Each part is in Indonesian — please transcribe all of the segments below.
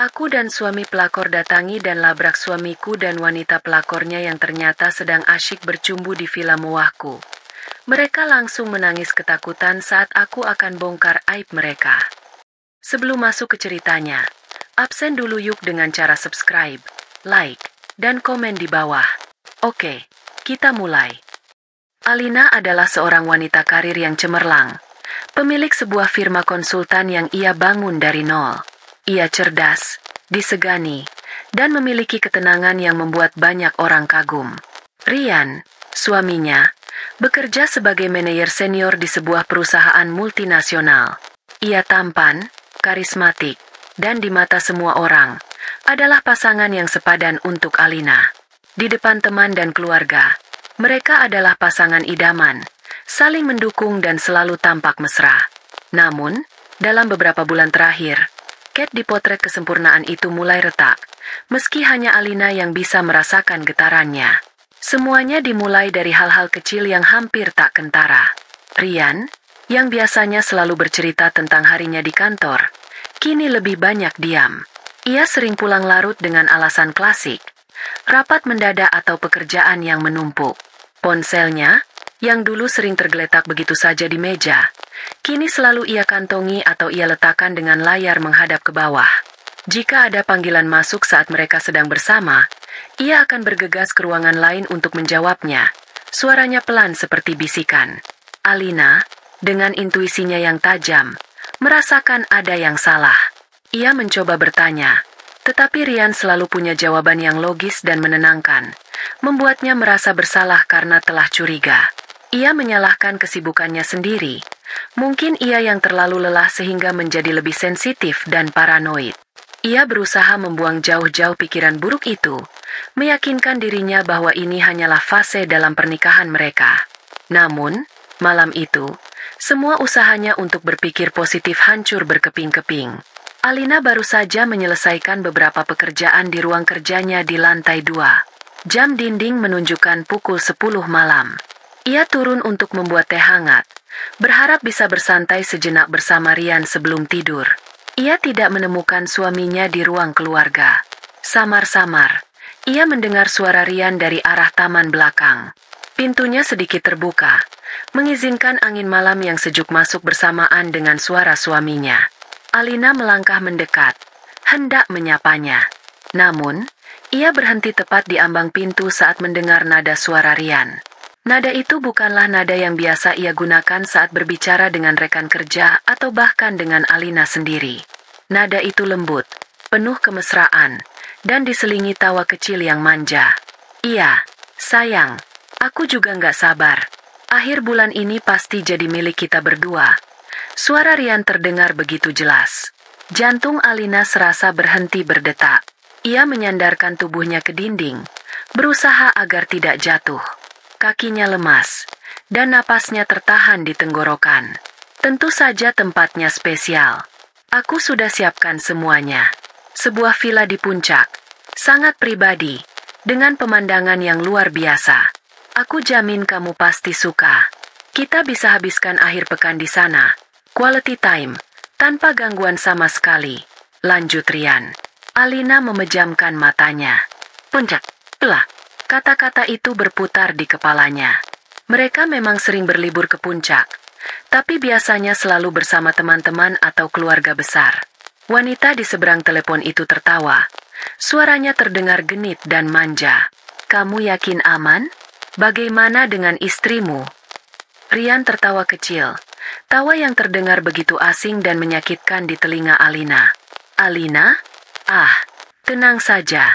Aku dan suami pelakor datangi dan labrak suamiku dan wanita pelakornya yang ternyata sedang asyik bercumbu di villa mewahku. Mereka langsung menangis ketakutan saat aku akan bongkar aib mereka. Sebelum masuk ke ceritanya, absen dulu yuk dengan cara subscribe, like, dan komen di bawah. Oke, kita mulai. Alina adalah seorang wanita karir yang cemerlang, pemilik sebuah firma konsultan yang ia bangun dari nol. Ia cerdas, disegani, dan memiliki ketenangan yang membuat banyak orang kagum. Rian, suaminya, bekerja sebagai manajer senior di sebuah perusahaan multinasional. Ia tampan, karismatik, dan di mata semua orang, adalah pasangan yang sepadan untuk Alina. Di depan teman dan keluarga, mereka adalah pasangan idaman, saling mendukung dan selalu tampak mesra. Namun, dalam beberapa bulan terakhir, Kate dipotret kesempurnaan itu mulai retak, meski hanya Alina yang bisa merasakan getarannya. Semuanya dimulai dari hal-hal kecil yang hampir tak kentara. Rian, yang biasanya selalu bercerita tentang harinya di kantor, kini lebih banyak diam. Ia sering pulang larut dengan alasan klasik, rapat mendadak atau pekerjaan yang menumpuk. Ponselnya, yang dulu sering tergeletak begitu saja di meja, kini selalu ia kantongi atau ia letakkan dengan layar menghadap ke bawah. Jika ada panggilan masuk saat mereka sedang bersama, ia akan bergegas ke ruangan lain untuk menjawabnya. Suaranya pelan seperti bisikan. Alina, dengan intuisinya yang tajam, merasakan ada yang salah. Ia mencoba bertanya, tetapi Rian selalu punya jawaban yang logis dan menenangkan, membuatnya merasa bersalah karena telah curiga. Ia menyalahkan kesibukannya sendiri. Mungkin ia yang terlalu lelah sehingga menjadi lebih sensitif dan paranoid. Ia berusaha membuang jauh-jauh pikiran buruk itu, meyakinkan dirinya bahwa ini hanyalah fase dalam pernikahan mereka. Namun, malam itu, semua usahanya untuk berpikir positif hancur berkeping-keping. Alina baru saja menyelesaikan beberapa pekerjaan di ruang kerjanya di lantai 2. Jam dinding menunjukkan pukul 10 malam. Ia turun untuk membuat teh hangat, berharap bisa bersantai sejenak bersama Rian sebelum tidur. Ia tidak menemukan suaminya di ruang keluarga. Samar-samar, ia mendengar suara Rian dari arah taman belakang. Pintunya sedikit terbuka, mengizinkan angin malam yang sejuk masuk bersamaan dengan suara suaminya. Alina melangkah mendekat, hendak menyapanya. Namun, ia berhenti tepat di ambang pintu saat mendengar nada suara Rian. Nada itu bukanlah nada yang biasa ia gunakan saat berbicara dengan rekan kerja atau bahkan dengan Alina sendiri. Nada itu lembut, penuh kemesraan, dan diselingi tawa kecil yang manja. Iya, sayang, aku juga nggak sabar. Akhir bulan ini pasti jadi milik kita berdua. Suara Rian terdengar begitu jelas. Jantung Alina serasa berhenti berdetak. Ia menyandarkan tubuhnya ke dinding, berusaha agar tidak jatuh. Kakinya lemas, dan napasnya tertahan di tenggorokan. Tentu saja tempatnya spesial. Aku sudah siapkan semuanya. Sebuah villa di puncak, sangat pribadi, dengan pemandangan yang luar biasa. Aku jamin kamu pasti suka. Kita bisa habiskan akhir pekan di sana. Quality time, tanpa gangguan sama sekali. Lanjut Rian. Alina memejamkan matanya. Puncak, pelah. Kata-kata itu berputar di kepalanya. Mereka memang sering berlibur ke puncak, tapi biasanya selalu bersama teman-teman atau keluarga besar. Wanita di seberang telepon itu tertawa. Suaranya terdengar genit dan manja. Kamu yakin aman? Bagaimana dengan istrimu? Rian tertawa kecil. Tawa yang terdengar begitu asing dan menyakitkan di telinga Alina. Alina? Ah, tenang saja.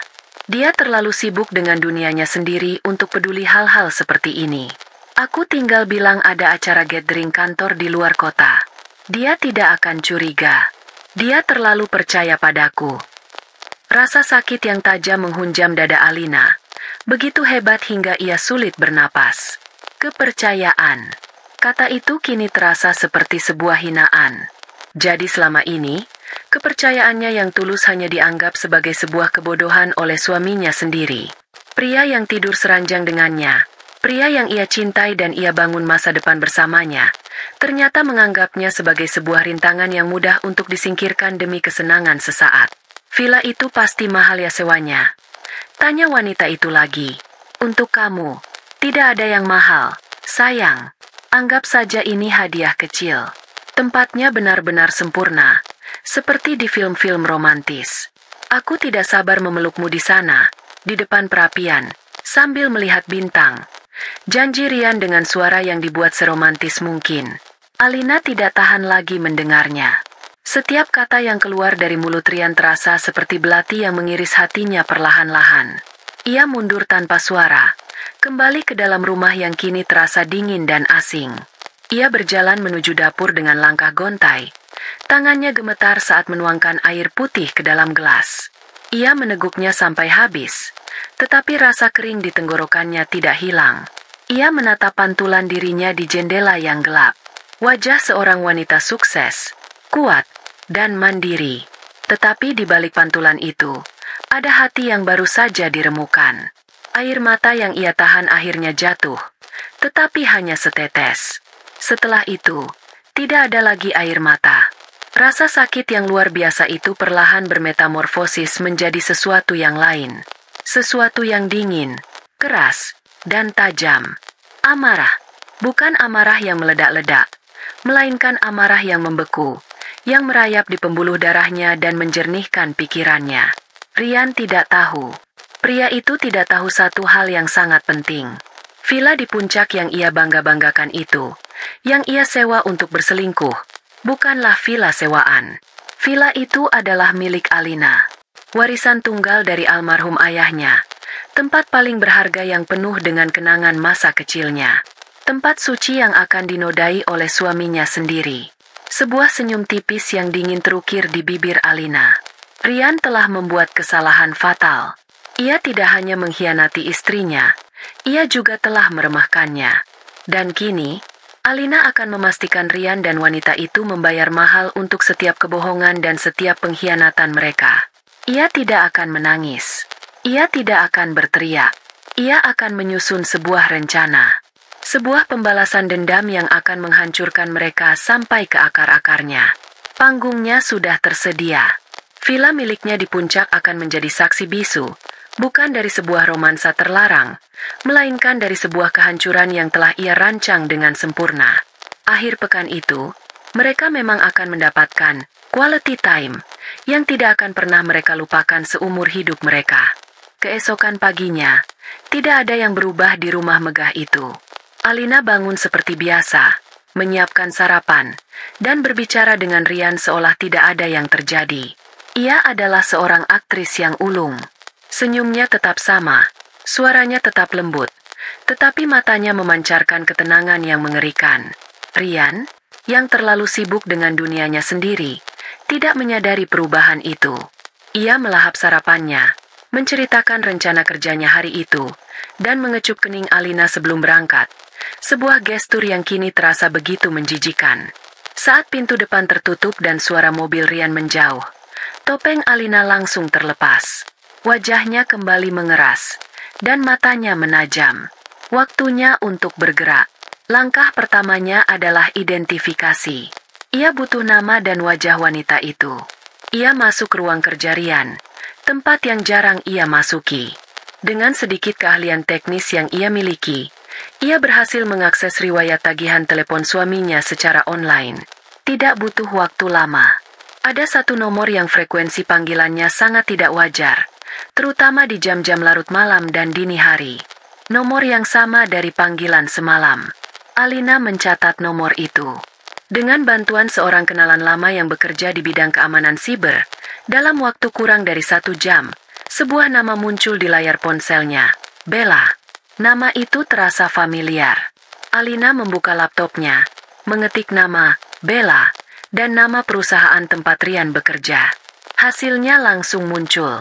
Dia terlalu sibuk dengan dunianya sendiri untuk peduli hal-hal seperti ini. Aku tinggal bilang ada acara gathering kantor di luar kota. Dia tidak akan curiga. Dia terlalu percaya padaku. Rasa sakit yang tajam menghunjam dada Alina. Begitu hebat hingga ia sulit bernapas. Kepercayaan. Kata itu kini terasa seperti sebuah hinaan. Jadi selama ini, kepercayaannya yang tulus hanya dianggap sebagai sebuah kebodohan oleh suaminya sendiri. Pria yang tidur seranjang dengannya, pria yang ia cintai dan ia bangun masa depan bersamanya, ternyata menganggapnya sebagai sebuah rintangan yang mudah untuk disingkirkan demi kesenangan sesaat. Villa itu pasti mahal ya sewanya? Tanya wanita itu lagi. Untuk kamu, tidak ada yang mahal, sayang. Anggap saja ini hadiah kecil. Tempatnya benar-benar sempurna, seperti di film-film romantis. Aku tidak sabar memelukmu di sana, di depan perapian, sambil melihat bintang. Janji Rian dengan suara yang dibuat seromantis mungkin. Alina tidak tahan lagi mendengarnya. Setiap kata yang keluar dari mulut Rian terasa seperti belati yang mengiris hatinya perlahan-lahan. Ia mundur tanpa suara, kembali ke dalam rumah yang kini terasa dingin dan asing. Ia berjalan menuju dapur dengan langkah gontai. Tangannya gemetar saat menuangkan air putih ke dalam gelas. Ia meneguknya sampai habis, tetapi rasa kering di tenggorokannya tidak hilang. Ia menatap pantulan dirinya di jendela yang gelap. Wajah seorang wanita sukses, kuat, dan mandiri. Tetapi di balik pantulan itu, ada hati yang baru saja diremukan. Air mata yang ia tahan akhirnya jatuh, tetapi hanya setetes. Setelah itu, tidak ada lagi air mata. Rasa sakit yang luar biasa itu perlahan bermetamorfosis menjadi sesuatu yang lain. Sesuatu yang dingin, keras, dan tajam. Amarah, bukan amarah yang meledak-ledak, melainkan amarah yang membeku, yang merayap di pembuluh darahnya dan menjernihkan pikirannya. Rian tidak tahu. Pria itu tidak tahu satu hal yang sangat penting. Villa di puncak yang ia bangga-banggakan itu, yang ia sewa untuk berselingkuh, bukanlah villa sewaan. Villa itu adalah milik Alina. Warisan tunggal dari almarhum ayahnya. Tempat paling berharga yang penuh dengan kenangan masa kecilnya. Tempat suci yang akan dinodai oleh suaminya sendiri. Sebuah senyum tipis yang dingin terukir di bibir Alina. Rian telah membuat kesalahan fatal. Ia tidak hanya mengkhianati istrinya, ia juga telah meremehkannya. Dan kini, Alina akan memastikan Rian dan wanita itu membayar mahal untuk setiap kebohongan dan setiap pengkhianatan mereka. Ia tidak akan menangis. Ia tidak akan berteriak. Ia akan menyusun sebuah rencana. Sebuah pembalasan dendam yang akan menghancurkan mereka sampai ke akar-akarnya. Panggungnya sudah tersedia. Villa miliknya di puncak akan menjadi saksi bisu, bukan dari sebuah romansa terlarang, melainkan dari sebuah kehancuran yang telah ia rancang dengan sempurna. Akhir pekan itu, mereka memang akan mendapatkan quality time yang tidak akan pernah mereka lupakan seumur hidup mereka. Keesokan paginya, tidak ada yang berubah di rumah megah itu. Alina bangun seperti biasa, menyiapkan sarapan, dan berbicara dengan Rian seolah tidak ada yang terjadi. Ia adalah seorang aktris yang ulung. Senyumnya tetap sama, suaranya tetap lembut, tetapi matanya memancarkan ketenangan yang mengerikan. Rian, yang terlalu sibuk dengan dunianya sendiri, tidak menyadari perubahan itu. Ia melahap sarapannya, menceritakan rencana kerjanya hari itu, dan mengecup kening Alina sebelum berangkat. Sebuah gestur yang kini terasa begitu menjijikan. Saat pintu depan tertutup dan suara mobil Rian menjauh, topeng Alina langsung terlepas. Wajahnya kembali mengeras, dan matanya menajam. Waktunya untuk bergerak. Langkah pertamanya adalah identifikasi. Ia butuh nama dan wajah wanita itu. Ia masuk ruang kerja Rian, tempat yang jarang ia masuki. Dengan sedikit keahlian teknis yang ia miliki, ia berhasil mengakses riwayat tagihan telepon suaminya secara online. Tidak butuh waktu lama. Ada satu nomor yang frekuensi panggilannya sangat tidak wajar, terutama di jam-jam larut malam dan dini hari. Nomor yang sama dari panggilan semalam. Alina mencatat nomor itu. Dengan bantuan seorang kenalan lama yang bekerja di bidang keamanan siber, dalam waktu kurang dari 1 jam, sebuah nama muncul di layar ponselnya. Bella. Nama itu terasa familiar. Alina membuka laptopnya, mengetik nama Bella dan nama perusahaan tempat Rian bekerja. Hasilnya langsung muncul.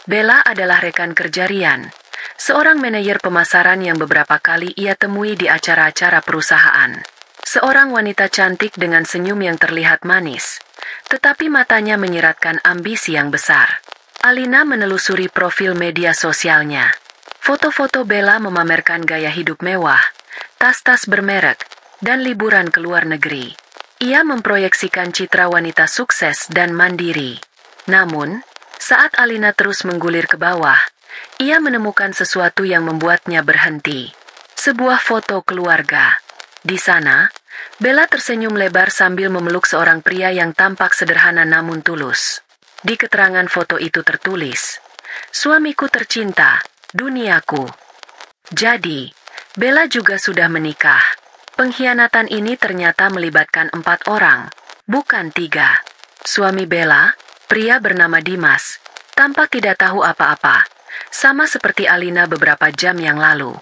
Bella adalah rekan kerja Rian, seorang manajer pemasaran yang beberapa kali ia temui di acara-acara perusahaan. Seorang wanita cantik dengan senyum yang terlihat manis, tetapi matanya menyiratkan ambisi yang besar. Alina menelusuri profil media sosialnya. Foto-foto Bella memamerkan gaya hidup mewah, tas-tas bermerek, dan liburan ke luar negeri. Ia memproyeksikan citra wanita sukses dan mandiri. Namun, Saat Alina terus menggulir ke bawah, ia menemukan sesuatu yang membuatnya berhenti. Sebuah foto keluarga. Di sana, Bella tersenyum lebar sambil memeluk seorang pria yang tampak sederhana namun tulus. Di keterangan foto itu tertulis, "Suamiku tercinta, duniaku." Jadi, Bella juga sudah menikah. Pengkhianatan ini ternyata melibatkan 4 orang, bukan 3. Suami Bella, pria bernama Dimas, tampak tidak tahu apa-apa, sama seperti Alina beberapa jam yang lalu.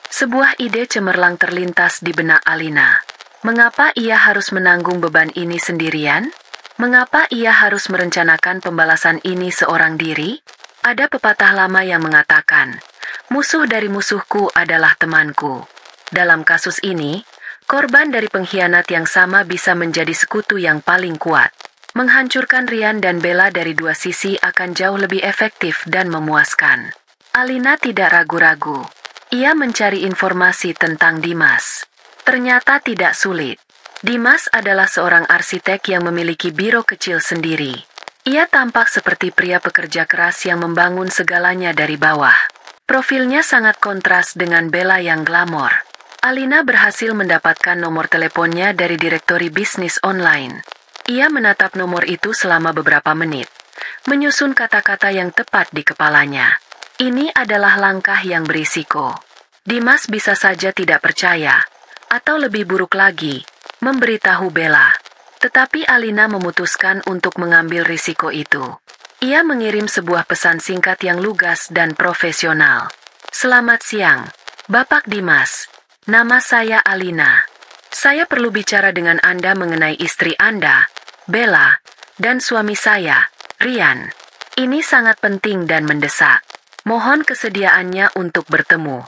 Sebuah ide cemerlang terlintas di benak Alina. Mengapa ia harus menanggung beban ini sendirian? Mengapa ia harus merencanakan pembalasan ini seorang diri? Ada pepatah lama yang mengatakan, musuh dari musuhku adalah temanku. Dalam kasus ini, korban dari pengkhianat yang sama bisa menjadi sekutu yang paling kuat. Menghancurkan Rian dan Bella dari dua sisi akan jauh lebih efektif dan memuaskan. Alina tidak ragu-ragu. Ia mencari informasi tentang Dimas. Ternyata tidak sulit. Dimas adalah seorang arsitek yang memiliki biro kecil sendiri. Ia tampak seperti pria pekerja keras yang membangun segalanya dari bawah. Profilnya sangat kontras dengan Bella yang glamor. Alina berhasil mendapatkan nomor teleponnya dari direktori bisnis online. Ia menatap nomor itu selama beberapa menit, menyusun kata-kata yang tepat di kepalanya. Ini adalah langkah yang berisiko. Dimas bisa saja tidak percaya, atau lebih buruk lagi, memberitahu Bella. Tetapi Alina memutuskan untuk mengambil risiko itu. Ia mengirim sebuah pesan singkat yang lugas dan profesional. "Selamat siang, Bapak Dimas. Nama saya Alina. Saya perlu bicara dengan Anda mengenai istri Anda, Bella, dan suami saya, Rian. Ini sangat penting dan mendesak. Mohon kesediaannya untuk bertemu."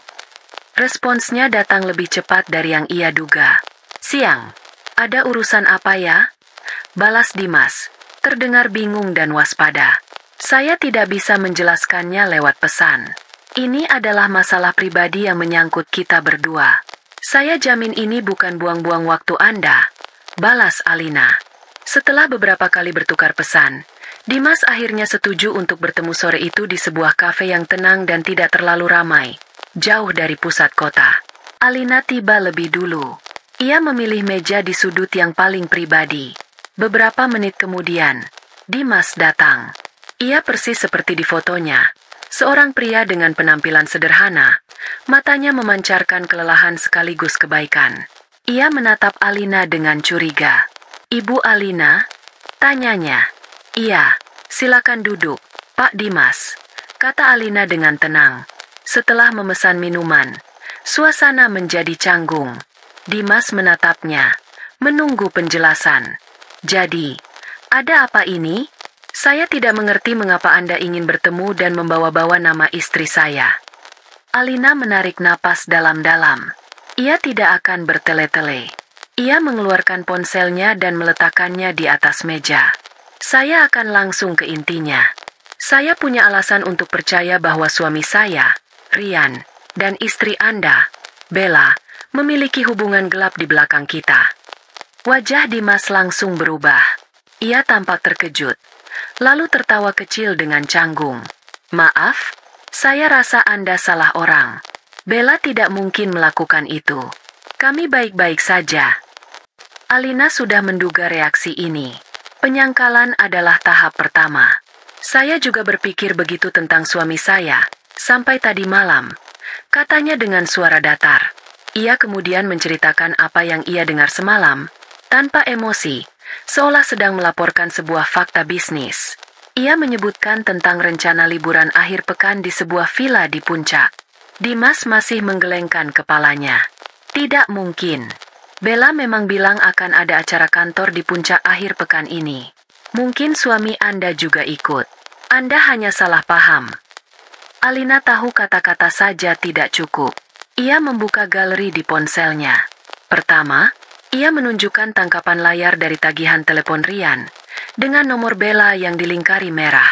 Responsnya datang lebih cepat dari yang ia duga. "Siang. Ada urusan apa ya?" balas Dimas, terdengar bingung dan waspada. "Saya tidak bisa menjelaskannya lewat pesan. Ini adalah masalah pribadi yang menyangkut kita berdua. Saya jamin ini bukan buang-buang waktu Anda," balas Alina. Setelah beberapa kali bertukar pesan, Dimas akhirnya setuju untuk bertemu sore itu di sebuah kafe yang tenang dan tidak terlalu ramai, jauh dari pusat kota. Alina tiba lebih dulu. Ia memilih meja di sudut yang paling pribadi. Beberapa menit kemudian, Dimas datang. Ia persis seperti di fotonya. Seorang pria dengan penampilan sederhana, matanya memancarkan kelelahan sekaligus kebaikan. Ia menatap Alina dengan curiga. "Ibu Alina?" tanyanya. "Iya, silakan duduk, Pak Dimas," kata Alina dengan tenang. Setelah memesan minuman, suasana menjadi canggung. Dimas menatapnya, menunggu penjelasan. "Jadi, ada apa ini? Saya tidak mengerti mengapa Anda ingin bertemu dan membawa-bawa nama istri saya." Alina menarik napas dalam-dalam. Ia tidak akan bertele-tele. Ia mengeluarkan ponselnya dan meletakkannya di atas meja. "Saya akan langsung ke intinya. Saya punya alasan untuk percaya bahwa suami saya, Rian, dan istri Anda, Bella, memiliki hubungan gelap di belakang kita." Wajah Dimas langsung berubah. Ia tampak terkejut, lalu tertawa kecil dengan canggung. "Maaf, saya rasa Anda salah orang. Bella tidak mungkin melakukan itu. Kami baik-baik saja." Alina sudah menduga reaksi ini. Penyangkalan adalah tahap pertama. "Saya juga berpikir begitu tentang suami saya, sampai tadi malam," katanya dengan suara datar. Ia kemudian menceritakan apa yang ia dengar semalam, tanpa emosi, seolah sedang melaporkan sebuah fakta bisnis. Ia menyebutkan tentang rencana liburan akhir pekan di sebuah villa di puncak. Dimas masih menggelengkan kepalanya. "Tidak mungkin. Bella memang bilang akan ada acara kantor di puncak akhir pekan ini. Mungkin suami Anda juga ikut. Anda hanya salah paham." Alina tahu kata-kata saja tidak cukup. Ia membuka galeri di ponselnya. Pertama, ia menunjukkan tangkapan layar dari tagihan telepon Rian, dengan nomor Bella yang dilingkari merah.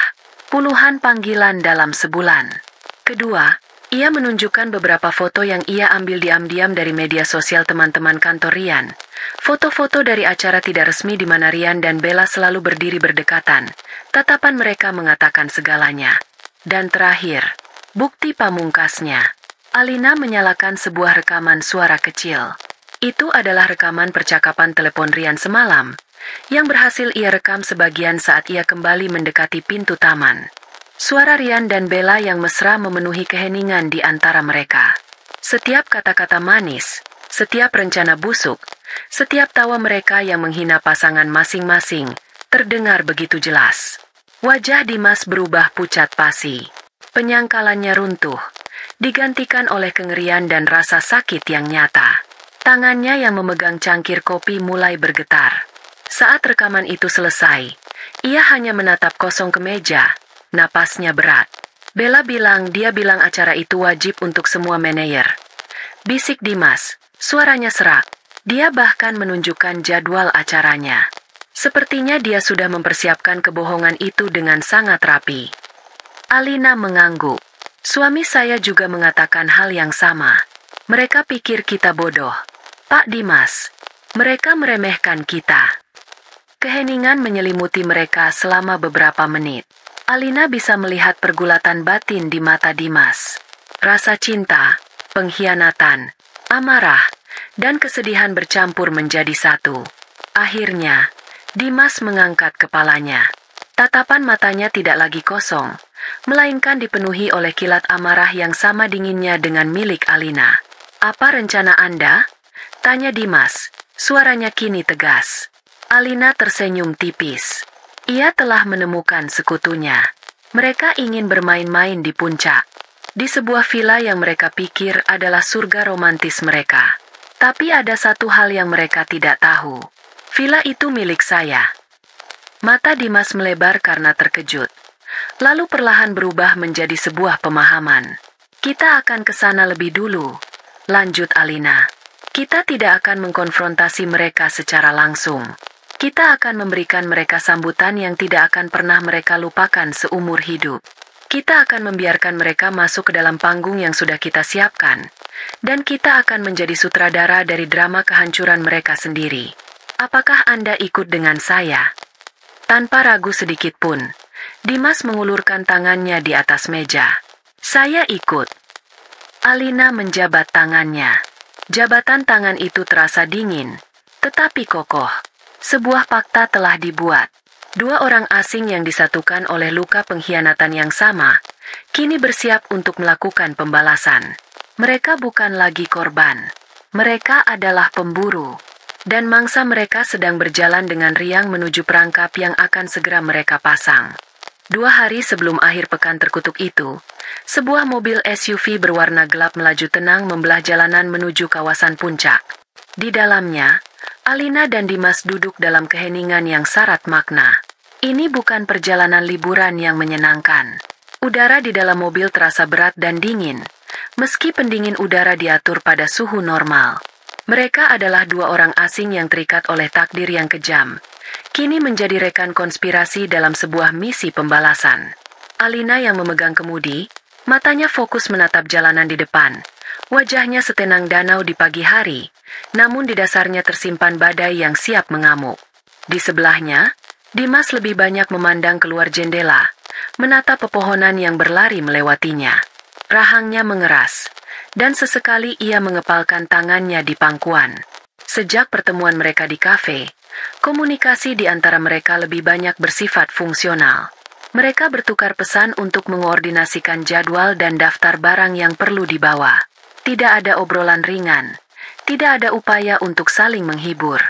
Puluhan panggilan dalam sebulan. Kedua, Ia menunjukkan beberapa foto yang ia ambil diam-diam dari media sosial teman-teman kantor Rian. Foto-foto dari acara tidak resmi di mana Rian dan Bella selalu berdiri berdekatan. Tatapan mereka mengatakan segalanya. Dan terakhir, bukti pamungkasnya. Alina menyalakan sebuah rekaman suara kecil. Itu adalah rekaman percakapan telepon Rian semalam, yang berhasil ia rekam sebagian saat ia kembali mendekati pintu taman. Suara Rian dan Bella yang mesra memenuhi keheningan di antara mereka. Setiap kata-kata manis, setiap rencana busuk, setiap tawa mereka yang menghina pasangan masing-masing, terdengar begitu jelas. Wajah Dimas berubah pucat pasi. Penyangkalannya runtuh, digantikan oleh kengerian dan rasa sakit yang nyata. Tangannya yang memegang cangkir kopi mulai bergetar. Saat rekaman itu selesai, ia hanya menatap kosong ke meja. Napasnya berat. Bella bilang acara itu wajib untuk semua manajer. Bisik Dimas, suaranya serak. Dia bahkan menunjukkan jadwal acaranya. Sepertinya dia sudah mempersiapkan kebohongan itu dengan sangat rapi. Alina mengangguk. Suami saya juga mengatakan hal yang sama. Mereka pikir kita bodoh. Pak Dimas, mereka meremehkan kita. Keheningan menyelimuti mereka selama beberapa menit. Alina bisa melihat pergulatan batin di mata Dimas. Rasa cinta, pengkhianatan, amarah, dan kesedihan bercampur menjadi satu. Akhirnya, Dimas mengangkat kepalanya. Tatapan matanya tidak lagi kosong, melainkan dipenuhi oleh kilat amarah yang sama dinginnya dengan milik Alina. "Apa rencana Anda?" tanya Dimas. Suaranya kini tegas. Alina tersenyum tipis. Ia telah menemukan sekutunya. Mereka ingin bermain-main di puncak. Di sebuah villa yang mereka pikir adalah surga romantis mereka. Tapi ada satu hal yang mereka tidak tahu. Villa itu milik saya. Mata Dimas melebar karena terkejut. Lalu perlahan berubah menjadi sebuah pemahaman. "Kita akan ke sana lebih dulu," lanjut Alina. "Kita tidak akan mengkonfrontasi mereka secara langsung. Kita akan memberikan mereka sambutan yang tidak akan pernah mereka lupakan seumur hidup. Kita akan membiarkan mereka masuk ke dalam panggung yang sudah kita siapkan. Dan kita akan menjadi sutradara dari drama kehancuran mereka sendiri. Apakah Anda ikut dengan saya?" Tanpa ragu sedikit pun, Dimas mengulurkan tangannya di atas meja. "Saya ikut." Alina menjabat tangannya. Jabatan tangan itu terasa dingin, tetapi kokoh. Sebuah fakta telah dibuat. Dua orang asing yang disatukan oleh luka pengkhianatan yang sama, kini bersiap untuk melakukan pembalasan. Mereka bukan lagi korban. Mereka adalah pemburu. Dan mangsa mereka sedang berjalan dengan riang menuju perangkap yang akan segera mereka pasang. 2 hari sebelum akhir pekan terkutuk itu, sebuah mobil SUV berwarna gelap melaju tenang membelah jalanan menuju kawasan puncak. Di dalamnya, Alina dan Dimas duduk dalam keheningan yang syarat makna. Ini bukan perjalanan liburan yang menyenangkan. Udara di dalam mobil terasa berat dan dingin, meski pendingin udara diatur pada suhu normal. Mereka adalah 2 orang asing yang terikat oleh takdir yang kejam. Kini menjadi rekan konspirasi dalam sebuah misi pembalasan. Alina yang memegang kemudi, matanya fokus menatap jalanan di depan. Wajahnya setenang danau di pagi hari, namun di dasarnya tersimpan badai yang siap mengamuk. Di sebelahnya, Dimas lebih banyak memandang keluar jendela, menatap pepohonan yang berlari melewatinya. Rahangnya mengeras, dan sesekali ia mengepalkan tangannya di pangkuan. Sejak pertemuan mereka di kafe, komunikasi di antara mereka lebih banyak bersifat fungsional. Mereka bertukar pesan untuk mengoordinasikan jadwal dan daftar barang yang perlu dibawa. Tidak ada obrolan ringan. Tidak ada upaya untuk saling menghibur.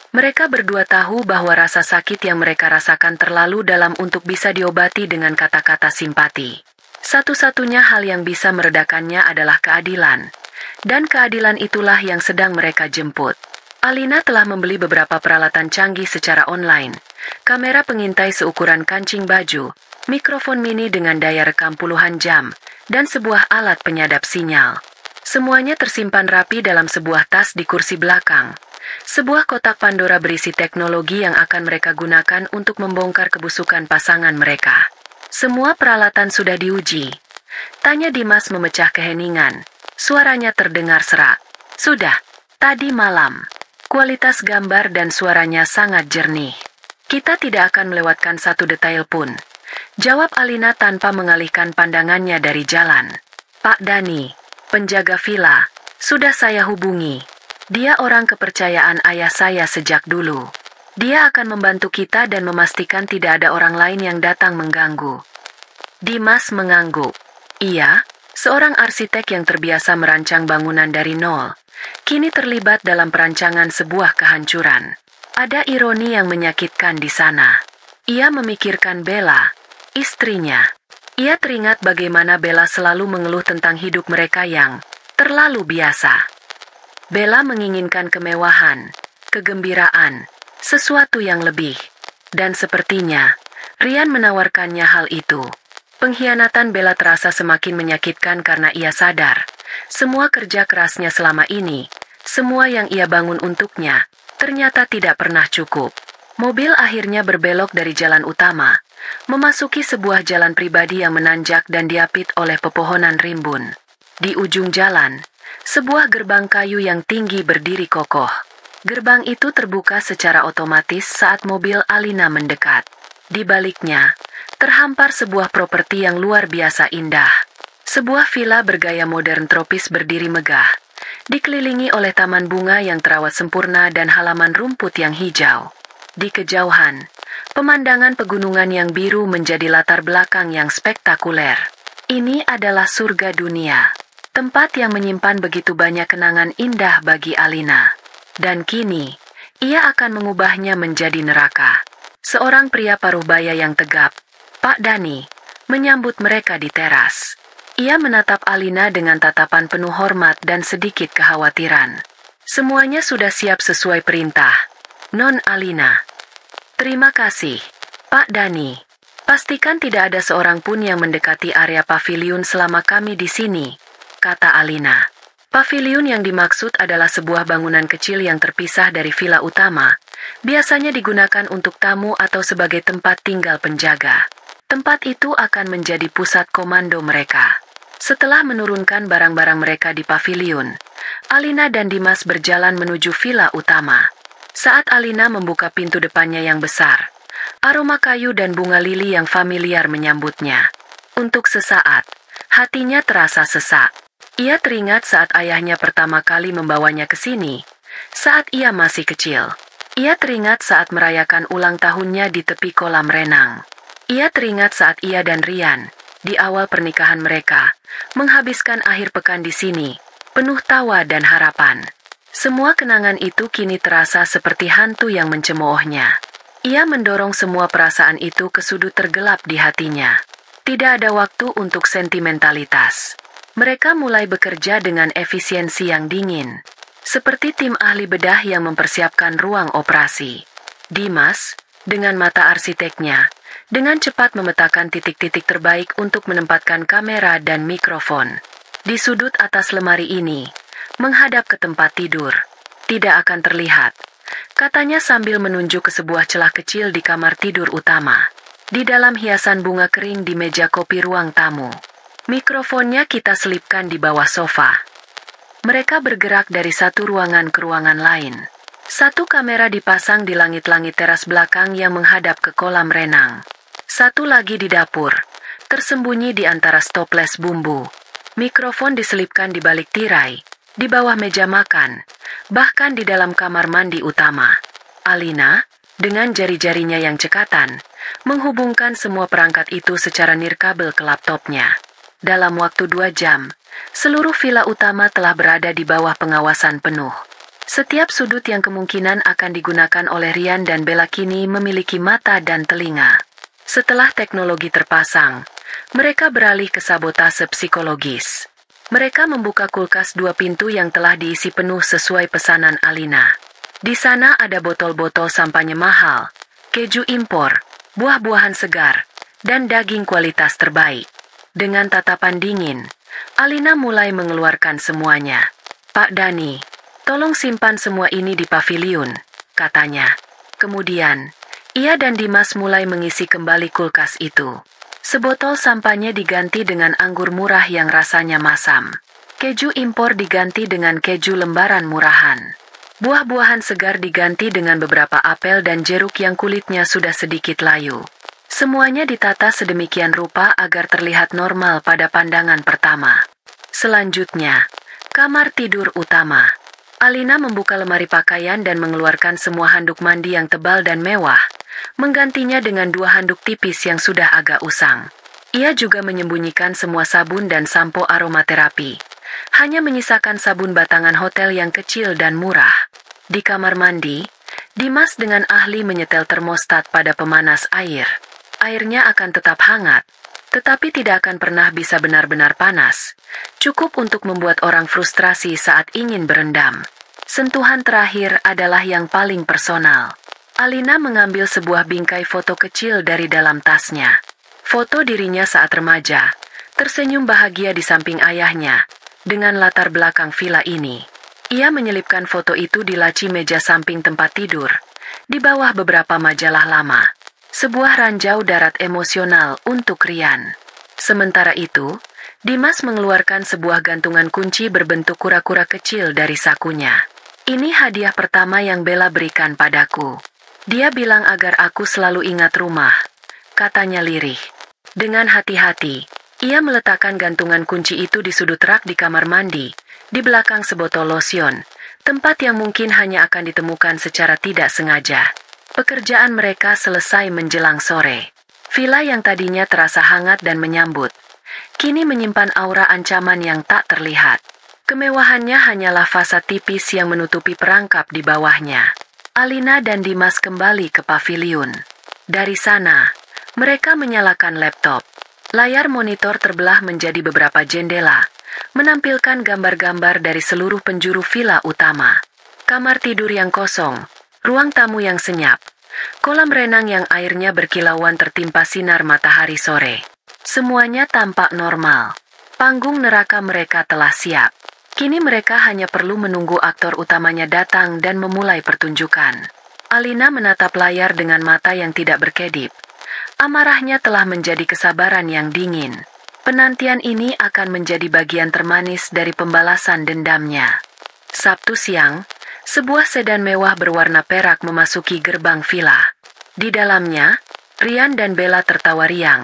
Mereka berdua tahu bahwa rasa sakit yang mereka rasakan terlalu dalam untuk bisa diobati dengan kata-kata simpati. Satu-satunya hal yang bisa meredakannya adalah keadilan. Dan keadilan itulah yang sedang mereka jemput. Alina telah membeli beberapa peralatan canggih secara online. Kamera pengintai seukuran kancing baju, mikrofon mini dengan daya rekam puluhan jam, dan sebuah alat penyadap sinyal. Semuanya tersimpan rapi dalam sebuah tas di kursi belakang. Sebuah kotak Pandora berisi teknologi yang akan mereka gunakan untuk membongkar kebusukan pasangan mereka. Semua peralatan sudah diuji. Tanya Dimas memecah keheningan. Suaranya terdengar serak. Sudah, tadi malam. Kualitas gambar dan suaranya sangat jernih. Kita tidak akan melewatkan satu detail pun. Jawab Alina tanpa mengalihkan pandangannya dari jalan. Pak Dani, penjaga villa, sudah saya hubungi. Dia orang kepercayaan ayah saya sejak dulu. Dia akan membantu kita dan memastikan tidak ada orang lain yang datang mengganggu. Dimas mengangguk. Ia, seorang arsitek yang terbiasa merancang bangunan dari nol, kini terlibat dalam perancangan sebuah kehancuran. Ada ironi yang menyakitkan di sana. Ia memikirkan Bella, istrinya. Ia teringat bagaimana Bella selalu mengeluh tentang hidup mereka yang terlalu biasa. Bella menginginkan kemewahan, kegembiraan, sesuatu yang lebih. Dan sepertinya, Rian menawarkannya hal itu. Pengkhianatan Bella terasa semakin menyakitkan karena ia sadar. Semua kerja kerasnya selama ini, semua yang ia bangun untuknya, ternyata tidak pernah cukup. Mobil akhirnya berbelok dari jalan utama, memasuki sebuah jalan pribadi yang menanjak dan diapit oleh pepohonan rimbun. Di ujung jalan, sebuah gerbang kayu yang tinggi berdiri kokoh. Gerbang itu terbuka secara otomatis saat mobil Alina mendekat. Di baliknya, terhampar sebuah properti yang luar biasa indah. Sebuah villa bergaya modern tropis berdiri megah, dikelilingi oleh taman bunga yang terawat sempurna dan halaman rumput yang hijau. Di kejauhan, pemandangan pegunungan yang biru menjadi latar belakang yang spektakuler. Ini adalah surga dunia, tempat yang menyimpan begitu banyak kenangan indah bagi Alina. Dan kini, ia akan mengubahnya menjadi neraka. Seorang pria paruh baya yang tegap, Pak Dani, menyambut mereka di teras. Ia menatap Alina dengan tatapan penuh hormat dan sedikit kekhawatiran. Semuanya sudah siap sesuai perintah, Non Alina. Terima kasih, Pak Dani. Pastikan tidak ada seorang pun yang mendekati area paviliun selama kami di sini, kata Alina. Paviliun yang dimaksud adalah sebuah bangunan kecil yang terpisah dari villa utama. Biasanya digunakan untuk tamu atau sebagai tempat tinggal penjaga. Tempat itu akan menjadi pusat komando mereka. Setelah menurunkan barang-barang mereka di paviliun, Alina dan Dimas berjalan menuju villa utama. Saat Alina membuka pintu depannya yang besar, aroma kayu dan bunga lili yang familiar menyambutnya. Untuk sesaat, hatinya terasa sesak. Ia teringat saat ayahnya pertama kali membawanya ke sini, saat ia masih kecil. Ia teringat saat merayakan ulang tahunnya di tepi kolam renang. Ia teringat saat ia dan Rian, di awal pernikahan mereka, menghabiskan akhir pekan di sini, penuh tawa dan harapan. Semua kenangan itu kini terasa seperti hantu yang mencemoohnya. Ia mendorong semua perasaan itu ke sudut tergelap di hatinya. Tidak ada waktu untuk sentimentalitas. Mereka mulai bekerja dengan efisiensi yang dingin, seperti tim ahli bedah yang mempersiapkan ruang operasi. Dimas, dengan mata arsiteknya, dengan cepat memetakan titik-titik terbaik untuk menempatkan kamera dan mikrofon. Di sudut atas lemari ini, menghadap ke tempat tidur, tidak akan terlihat, katanya sambil menunjuk ke sebuah celah kecil di kamar tidur utama. Di dalam hiasan bunga kering di meja kopi ruang tamu. Mikrofonnya kita selipkan di bawah sofa. Mereka bergerak dari satu ruangan ke ruangan lain. Satu kamera dipasang di langit-langit teras belakang yang menghadap ke kolam renang. Satu lagi di dapur, tersembunyi di antara stoples bumbu. Mikrofon diselipkan di balik tirai, di bawah meja makan, bahkan di dalam kamar mandi utama. Alina, dengan jari-jarinya yang cekatan, menghubungkan semua perangkat itu secara nirkabel ke laptopnya. Dalam waktu 2 jam, seluruh villa utama telah berada di bawah pengawasan penuh. Setiap sudut yang kemungkinan akan digunakan oleh Rian dan Bella kini memiliki mata dan telinga. Setelah teknologi terpasang, mereka beralih ke sabotase psikologis. Mereka membuka kulkas 2 pintu yang telah diisi penuh sesuai pesanan Alina. Di sana ada botol-botol sampahnya mahal, keju impor, buah-buahan segar, dan daging kualitas terbaik. Dengan tatapan dingin, Alina mulai mengeluarkan semuanya. Pak Dani, tolong simpan semua ini di paviliun, katanya. Kemudian, ia dan Dimas mulai mengisi kembali kulkas itu. Sebotol sampahnya diganti dengan anggur murah yang rasanya masam. Keju impor diganti dengan keju lembaran murahan. Buah-buahan segar diganti dengan beberapa apel dan jeruk yang kulitnya sudah sedikit layu. Semuanya ditata sedemikian rupa agar terlihat normal pada pandangan pertama. Selanjutnya, kamar tidur utama. Alina membuka lemari pakaian dan mengeluarkan semua handuk mandi yang tebal dan mewah, menggantinya dengan 2 handuk tipis yang sudah agak usang. Ia juga menyembunyikan semua sabun dan sampo aromaterapi. Hanya menyisakan sabun batangan hotel yang kecil dan murah. Di kamar mandi, Dimas dengan ahli menyetel termostat pada pemanas air. Airnya akan tetap hangat, tetapi tidak akan pernah bisa benar-benar panas. Cukup untuk membuat orang frustrasi saat ingin berendam. Sentuhan terakhir adalah yang paling personal. Alina mengambil sebuah bingkai foto kecil dari dalam tasnya. Foto dirinya saat remaja, tersenyum bahagia di samping ayahnya, dengan latar belakang villa ini. Ia menyelipkan foto itu di laci meja samping tempat tidur, di bawah beberapa majalah lama. Sebuah ranjau darat emosional untuk Rian. Sementara itu, Dimas mengeluarkan sebuah gantungan kunci berbentuk kura-kura kecil dari sakunya. Ini hadiah pertama yang Bella berikan padaku. Dia bilang agar aku selalu ingat rumah, katanya lirih. Dengan hati-hati, ia meletakkan gantungan kunci itu di sudut rak di kamar mandi, di belakang sebotol lotion, tempat yang mungkin hanya akan ditemukan secara tidak sengaja. Pekerjaan mereka selesai menjelang sore. Villa yang tadinya terasa hangat dan menyambut, kini menyimpan aura ancaman yang tak terlihat. Kemewahannya hanyalah fasad tipis yang menutupi perangkap di bawahnya. Alina dan Dimas kembali ke paviliun. Dari sana, mereka menyalakan laptop. Layar monitor terbelah menjadi beberapa jendela, menampilkan gambar-gambar dari seluruh penjuru villa utama. Kamar tidur yang kosong, ruang tamu yang senyap, kolam renang yang airnya berkilauan tertimpa sinar matahari sore. Semuanya tampak normal. Panggung neraka mereka telah siap. Kini mereka hanya perlu menunggu aktor utamanya datang dan memulai pertunjukan. Alina menatap layar dengan mata yang tidak berkedip. Amarahnya telah menjadi kesabaran yang dingin. Penantian ini akan menjadi bagian termanis dari pembalasan dendamnya. Sabtu siang, sebuah sedan mewah berwarna perak memasuki gerbang villa. Di dalamnya, Rian dan Bella tertawa riang.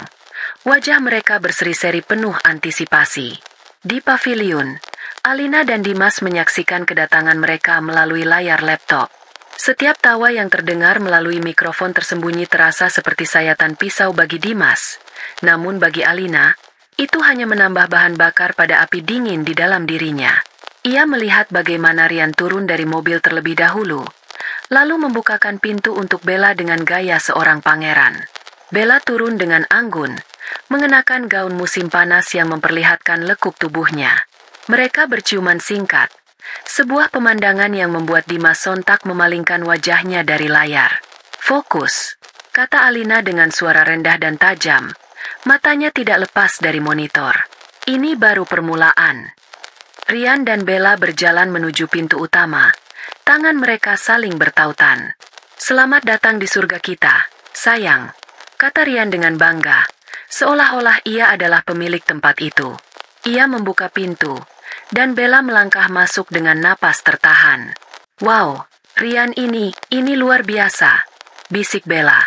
Wajah mereka berseri-seri penuh antisipasi. Di paviliun, Alina dan Dimas menyaksikan kedatangan mereka melalui layar laptop. Setiap tawa yang terdengar melalui mikrofon tersembunyi terasa seperti sayatan pisau bagi Dimas. Namun bagi Alina, itu hanya menambah bahan bakar pada api dingin di dalam dirinya. Ia melihat bagaimana Rian turun dari mobil terlebih dahulu, lalu membukakan pintu untuk Bella dengan gaya seorang pangeran. Bella turun dengan anggun, mengenakan gaun musim panas yang memperlihatkan lekuk tubuhnya. Mereka berciuman singkat, sebuah pemandangan yang membuat Dimas sontak memalingkan wajahnya dari layar. "Fokus," kata Alina dengan suara rendah dan tajam. Matanya tidak lepas dari monitor. "Ini baru permulaan." Rian dan Bella berjalan menuju pintu utama. Tangan mereka saling bertautan. "Selamat datang di surga kita, sayang," kata Rian dengan bangga, seolah-olah ia adalah pemilik tempat itu. Ia membuka pintu, dan Bella melangkah masuk dengan napas tertahan. "Wow, Rian ini luar biasa," bisik Bella.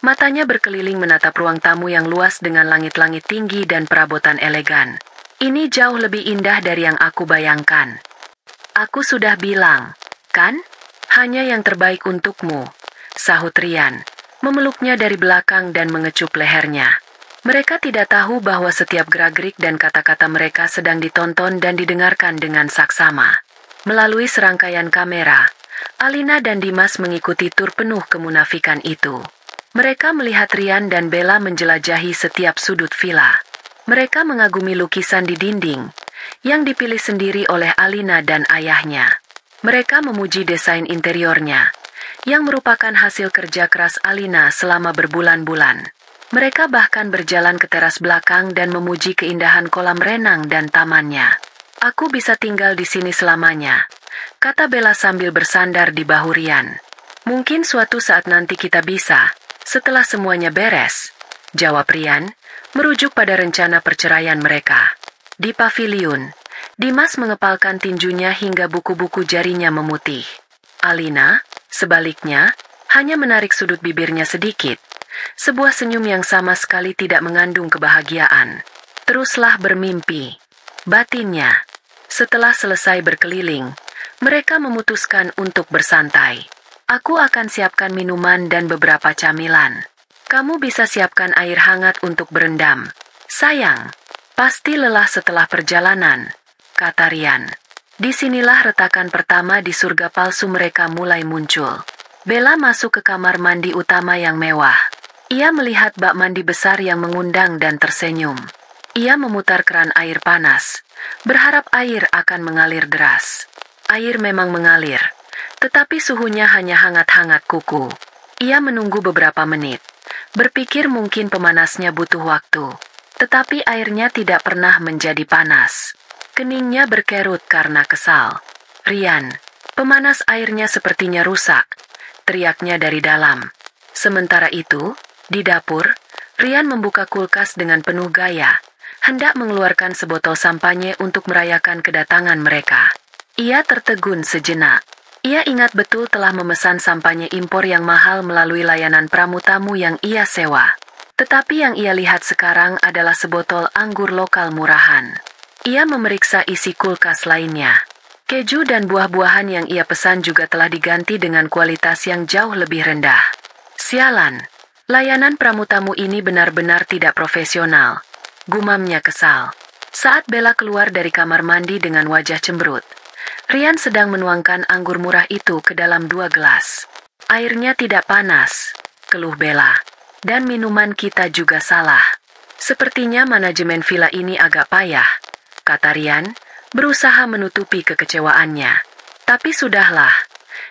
Matanya berkeliling menatap ruang tamu yang luas dengan langit-langit tinggi dan perabotan elegan. "Ini jauh lebih indah dari yang aku bayangkan." "Aku sudah bilang, kan? Hanya yang terbaik untukmu," sahut Rian, memeluknya dari belakang dan mengecup lehernya. Mereka tidak tahu bahwa setiap gerak-gerik dan kata-kata mereka sedang ditonton dan didengarkan dengan saksama. Melalui serangkaian kamera, Alina dan Dimas mengikuti tur penuh kemunafikan itu. Mereka melihat Rian dan Bella menjelajahi setiap sudut villa. Mereka mengagumi lukisan di dinding, yang dipilih sendiri oleh Alina dan ayahnya. Mereka memuji desain interiornya, yang merupakan hasil kerja keras Alina selama berbulan-bulan. Mereka bahkan berjalan ke teras belakang dan memuji keindahan kolam renang dan tamannya. "Aku bisa tinggal di sini selamanya," kata Bella sambil bersandar di bahu Rian. "Mungkin suatu saat nanti kita bisa, setelah semuanya beres," jawab Rian, merujuk pada rencana perceraian mereka. Di paviliun, Dimas mengepalkan tinjunya hingga buku-buku jarinya memutih. Alina, sebaliknya, hanya menarik sudut bibirnya sedikit. Sebuah senyum yang sama sekali tidak mengandung kebahagiaan. Teruslah bermimpi, batinnya. Setelah selesai berkeliling, mereka memutuskan untuk bersantai. Aku akan siapkan minuman dan beberapa camilan. Kamu bisa siapkan air hangat untuk berendam. Sayang, pasti lelah setelah perjalanan, kata Rian. Disinilah retakan pertama di surga palsu mereka mulai muncul. Bella masuk ke kamar mandi utama yang mewah. Ia melihat bak mandi besar yang mengundang dan tersenyum. Ia memutar keran air panas, berharap air akan mengalir deras. Air memang mengalir, tetapi suhunya hanya hangat-hangat kuku. Ia menunggu beberapa menit, berpikir mungkin pemanasnya butuh waktu. Tetapi airnya tidak pernah menjadi panas. Keningnya berkerut karena kesal. Rian, pemanas airnya sepertinya rusak, teriaknya dari dalam. Sementara itu, di dapur, Rian membuka kulkas dengan penuh gaya, hendak mengeluarkan sebotol sampanye untuk merayakan kedatangan mereka. Ia tertegun sejenak. Ia ingat betul telah memesan sampanye impor yang mahal melalui layanan pramu-tamu yang ia sewa. Tetapi yang ia lihat sekarang adalah sebotol anggur lokal murahan. Ia memeriksa isi kulkas lainnya. Keju dan buah-buahan yang ia pesan juga telah diganti dengan kualitas yang jauh lebih rendah. Sialan, layanan pramu-tamu ini benar-benar tidak profesional. Gumamnya kesal. Saat Bella keluar dari kamar mandi dengan wajah cemberut, Rian sedang menuangkan anggur murah itu ke dalam 2 gelas. Airnya tidak panas, keluh Bella. Dan minuman kita juga salah. Sepertinya manajemen villa ini agak payah, kata Rian, berusaha menutupi kekecewaannya. Tapi sudahlah,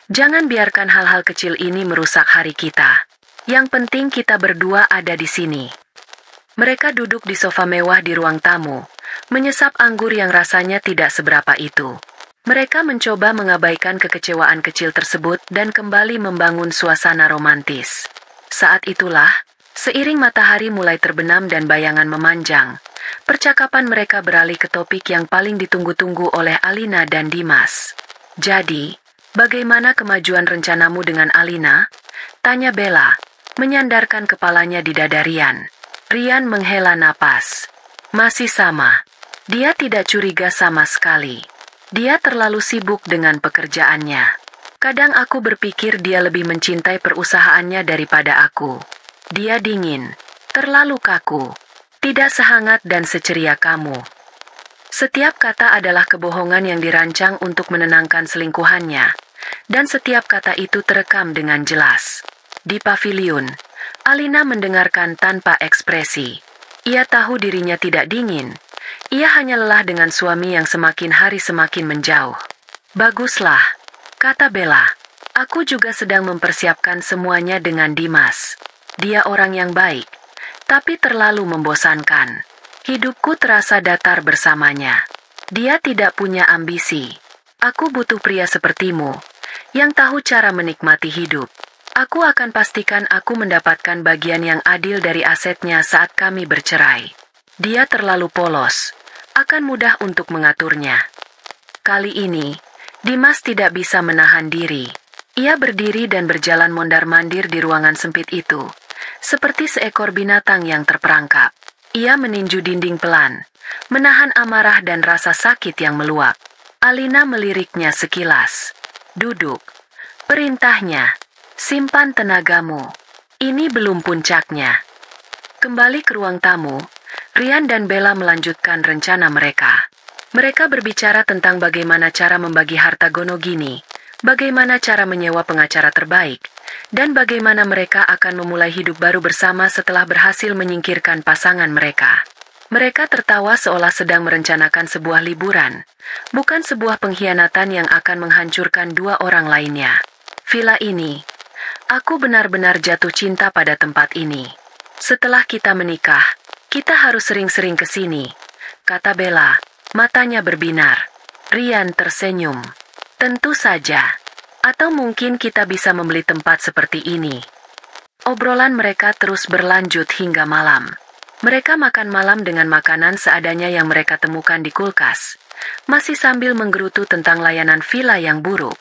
jangan biarkan hal-hal kecil ini merusak hari kita. Yang penting kita berdua ada di sini. Mereka duduk di sofa mewah di ruang tamu, menyesap anggur yang rasanya tidak seberapa itu. Mereka mencoba mengabaikan kekecewaan kecil tersebut dan kembali membangun suasana romantis. Saat itulah, seiring matahari mulai terbenam dan bayangan memanjang, percakapan mereka beralih ke topik yang paling ditunggu-tunggu oleh Alina dan Dimas. Jadi, bagaimana kemajuan rencanamu dengan Alina? Tanya Bella, menyandarkan kepalanya di dada Rian. Rian menghela napas. Masih sama. Dia tidak curiga sama sekali. Dia terlalu sibuk dengan pekerjaannya. Kadang aku berpikir dia lebih mencintai perusahaannya daripada aku. Dia dingin, terlalu kaku, tidak sehangat dan seceria kamu. Setiap kata adalah kebohongan yang dirancang untuk menenangkan selingkuhannya, dan setiap kata itu terekam dengan jelas. Di paviliun, Alina mendengarkan tanpa ekspresi. Ia tahu dirinya tidak dingin. Ia hanya lelah dengan suami yang semakin hari semakin menjauh. Baguslah, kata Bella. Aku juga sedang mempersiapkan semuanya dengan Dimas. Dia orang yang baik, tapi terlalu membosankan. Hidupku terasa datar bersamanya. Dia tidak punya ambisi. Aku butuh pria sepertimu, yang tahu cara menikmati hidup. Aku akan pastikan aku mendapatkan bagian yang adil dari asetnya saat kami bercerai. Dia terlalu polos, akan mudah untuk mengaturnya. Kali ini, Dimas tidak bisa menahan diri. Ia berdiri dan berjalan mondar-mandir di ruangan sempit itu, seperti seekor binatang yang terperangkap. Ia meninju dinding pelan, menahan amarah dan rasa sakit yang meluap. Alina meliriknya sekilas. Duduk, perintahnya. Simpan tenagamu. Ini belum puncaknya. Kembali ke ruang tamu, Rian dan Bella melanjutkan rencana mereka. Mereka berbicara tentang bagaimana cara membagi harta Gonogini, bagaimana cara menyewa pengacara terbaik, dan bagaimana mereka akan memulai hidup baru bersama setelah berhasil menyingkirkan pasangan mereka. Mereka tertawa seolah sedang merencanakan sebuah liburan, bukan sebuah pengkhianatan yang akan menghancurkan 2 orang lainnya. Villa ini, aku benar-benar jatuh cinta pada tempat ini. Setelah kita menikah, kita harus sering-sering ke sini, kata Bella, matanya berbinar. Rian tersenyum. Tentu saja. Atau mungkin kita bisa membeli tempat seperti ini. Obrolan mereka terus berlanjut hingga malam. Mereka makan malam dengan makanan seadanya yang mereka temukan di kulkas, masih sambil menggerutu tentang layanan villa yang buruk.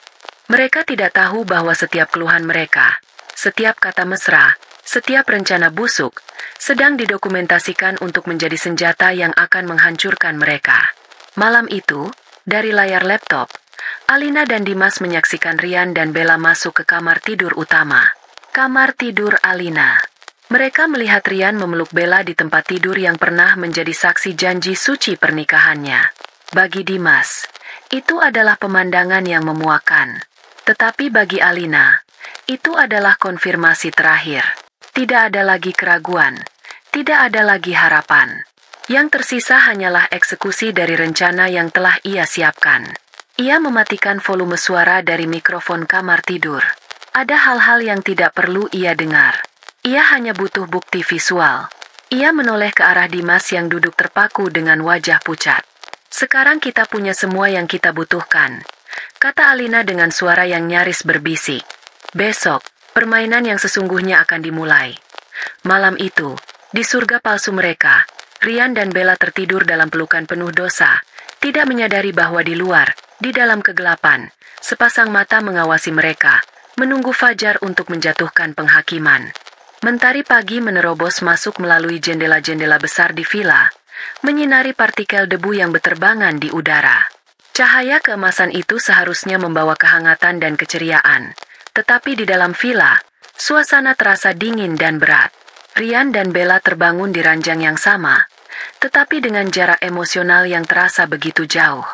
Mereka tidak tahu bahwa setiap keluhan mereka, setiap kata mesra, setiap rencana busuk, sedang didokumentasikan untuk menjadi senjata yang akan menghancurkan mereka. Malam itu, dari layar laptop, Alina dan Dimas menyaksikan Rian dan Bella masuk ke kamar tidur utama. Kamar tidur Alina. Mereka melihat Rian memeluk Bella di tempat tidur yang pernah menjadi saksi janji suci pernikahannya. Bagi Dimas, itu adalah pemandangan yang memuakkan. Tetapi bagi Alina, itu adalah konfirmasi terakhir. Tidak ada lagi keraguan, tidak ada lagi harapan. Yang tersisa hanyalah eksekusi dari rencana yang telah ia siapkan. Ia mematikan volume suara dari mikrofon kamar tidur. Ada hal-hal yang tidak perlu ia dengar. Ia hanya butuh bukti visual. Ia menoleh ke arah Dimas yang duduk terpaku dengan wajah pucat. Sekarang kita punya semua yang kita butuhkan, kata Alina dengan suara yang nyaris berbisik. Besok, permainan yang sesungguhnya akan dimulai. Malam itu, di surga palsu mereka, Rian dan Bella tertidur dalam pelukan penuh dosa, tidak menyadari bahwa di luar, di dalam kegelapan, sepasang mata mengawasi mereka, menunggu fajar untuk menjatuhkan penghakiman. Mentari pagi menerobos masuk melalui jendela-jendela besar di villa, menyinari partikel debu yang berterbangan di udara. Cahaya keemasan itu seharusnya membawa kehangatan dan keceriaan, tetapi di dalam villa, suasana terasa dingin dan berat. Rian dan Bella terbangun di ranjang yang sama, tetapi dengan jarak emosional yang terasa begitu jauh.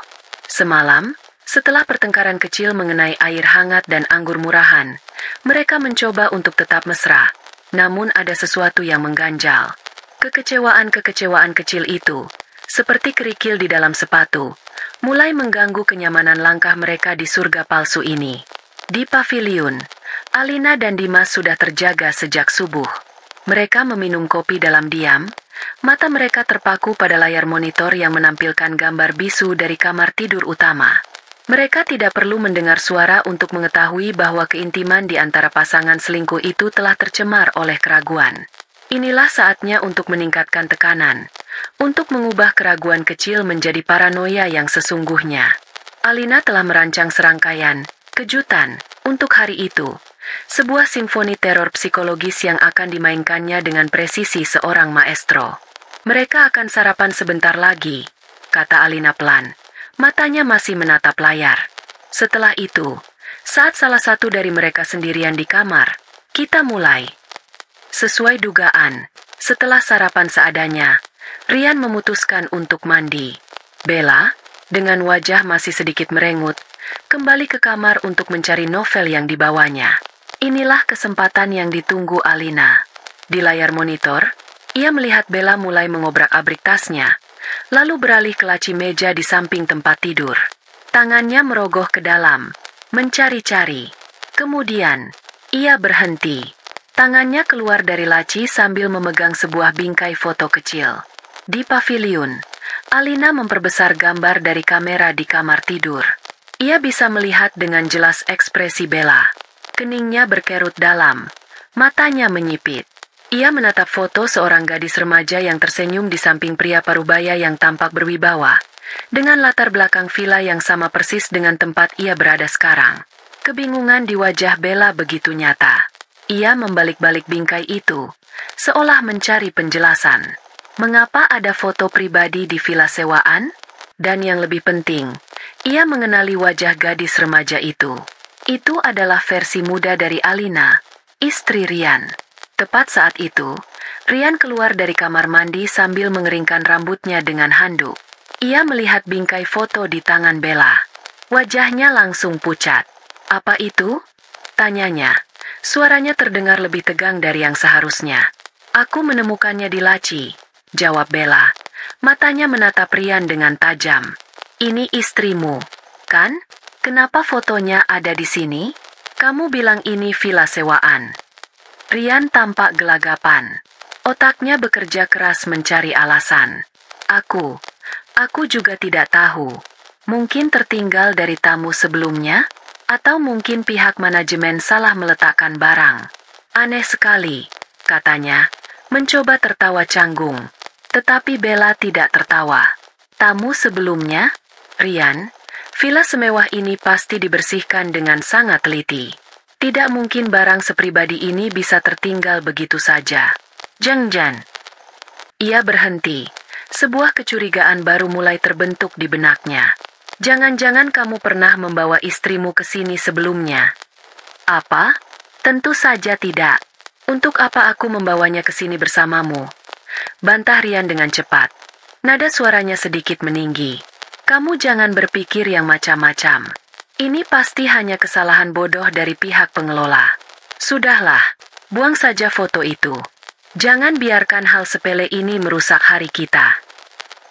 Semalam, setelah pertengkaran kecil mengenai air hangat dan anggur murahan, mereka mencoba untuk tetap mesra. Namun ada sesuatu yang mengganjal. Kekecewaan-kekecewaan kecil itu, seperti kerikil di dalam sepatu, mulai mengganggu kenyamanan langkah mereka di surga palsu ini. Di paviliun, Alina dan Dimas sudah terjaga sejak subuh. Mereka meminum kopi dalam diam, mata mereka terpaku pada layar monitor yang menampilkan gambar bisu dari kamar tidur utama. Mereka tidak perlu mendengar suara untuk mengetahui bahwa keintiman di antara pasangan selingkuh itu telah tercemar oleh keraguan. Inilah saatnya untuk meningkatkan tekanan, untuk mengubah keraguan kecil menjadi paranoia yang sesungguhnya. Alina telah merancang serangkaian kejutan untuk hari itu, sebuah simfoni teror psikologis yang akan dimainkannya dengan presisi seorang maestro. Mereka akan sarapan sebentar lagi, kata Alina pelan. Matanya masih menatap layar. Setelah itu, saat salah satu dari mereka sendirian di kamar, kita mulai. Sesuai dugaan, setelah sarapan seadanya, Rian memutuskan untuk mandi. Bella, dengan wajah masih sedikit merengut, kembali ke kamar untuk mencari novel yang dibawanya. Inilah kesempatan yang ditunggu Alina. Di layar monitor, ia melihat Bella mulai mengobrak-abrik tasnya, lalu beralih ke laci meja di samping tempat tidur. Tangannya merogoh ke dalam, mencari-cari. Kemudian, ia berhenti. Tangannya keluar dari laci sambil memegang sebuah bingkai foto kecil. Di paviliun, Alina memperbesar gambar dari kamera di kamar tidur. Ia bisa melihat dengan jelas ekspresi Bella. Keningnya berkerut dalam, matanya menyipit. Ia menatap foto seorang gadis remaja yang tersenyum di samping pria parubaya yang tampak berwibawa, dengan latar belakang villa yang sama persis dengan tempat ia berada sekarang. Kebingungan di wajah Bella begitu nyata. Ia membalik-balik bingkai itu, seolah mencari penjelasan. Mengapa ada foto pribadi di villa sewaan? Dan yang lebih penting, ia mengenali wajah gadis remaja itu. Itu adalah versi muda dari Alina, istri Rian. Tepat saat itu, Rian keluar dari kamar mandi sambil mengeringkan rambutnya dengan handuk. Ia melihat bingkai foto di tangan Bella. Wajahnya langsung pucat. "Apa itu?" tanyanya. Suaranya terdengar lebih tegang dari yang seharusnya. "Aku menemukannya di laci," jawab Bella. Matanya menatap Rian dengan tajam. "Ini istrimu, kan? Kenapa fotonya ada di sini? Kamu bilang ini villa sewaan." Rian tampak gelagapan. Otaknya bekerja keras mencari alasan. Aku juga tidak tahu. Mungkin tertinggal dari tamu sebelumnya? Atau mungkin pihak manajemen salah meletakkan barang? Aneh sekali, katanya, mencoba tertawa canggung. Tetapi Bella tidak tertawa. Tamu sebelumnya? Rian, villa semewah ini pasti dibersihkan dengan sangat teliti. Tidak mungkin barang sepribadi ini bisa tertinggal begitu saja. Jeng-jan. Ia berhenti. Sebuah kecurigaan baru mulai terbentuk di benaknya. Jangan-jangan kamu pernah membawa istrimu ke sini sebelumnya? Apa? Tentu saja tidak. Untuk apa aku membawanya ke sini bersamamu? Bantah Rian dengan cepat. Nada suaranya sedikit meninggi. Kamu jangan berpikir yang macam-macam. Ini pasti hanya kesalahan bodoh dari pihak pengelola. Sudahlah, buang saja foto itu. Jangan biarkan hal sepele ini merusak hari kita.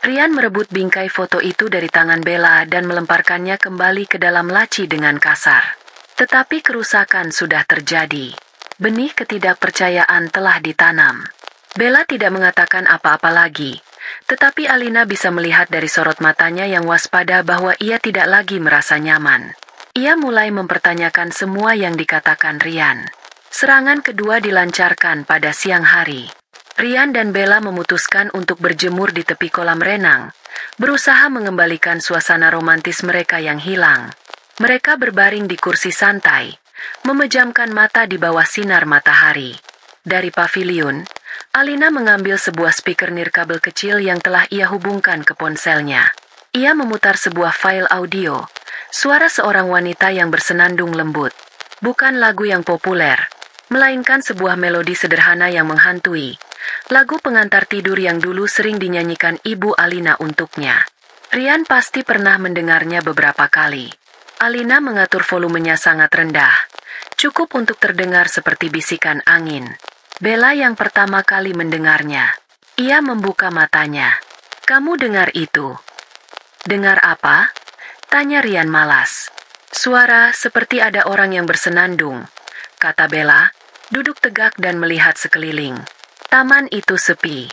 Rian merebut bingkai foto itu dari tangan Bella dan melemparkannya kembali ke dalam laci dengan kasar. Tetapi kerusakan sudah terjadi. Benih ketidakpercayaan telah ditanam. Bella tidak mengatakan apa-apa lagi. Tetapi Alina bisa melihat dari sorot matanya yang waspada bahwa ia tidak lagi merasa nyaman. Ia mulai mempertanyakan semua yang dikatakan Rian. Serangan kedua dilancarkan pada siang hari. Rian dan Bella memutuskan untuk berjemur di tepi kolam renang, berusaha mengembalikan suasana romantis mereka yang hilang. Mereka berbaring di kursi santai, memejamkan mata di bawah sinar matahari. Dari paviliun, Alina mengambil sebuah speaker nirkabel kecil yang telah ia hubungkan ke ponselnya. Ia memutar sebuah file audio, suara seorang wanita yang bersenandung lembut. Bukan lagu yang populer, melainkan sebuah melodi sederhana yang menghantui. Lagu pengantar tidur yang dulu sering dinyanyikan Ibu Alina untuknya. Rian pasti pernah mendengarnya beberapa kali. Alina mengatur volumenya sangat rendah, cukup untuk terdengar seperti bisikan angin. Bella yang pertama kali mendengarnya. Ia membuka matanya. Kamu dengar itu? Dengar apa? Tanya Rian malas. Suara seperti ada orang yang bersenandung, kata Bella, duduk tegak dan melihat sekeliling. Taman itu sepi.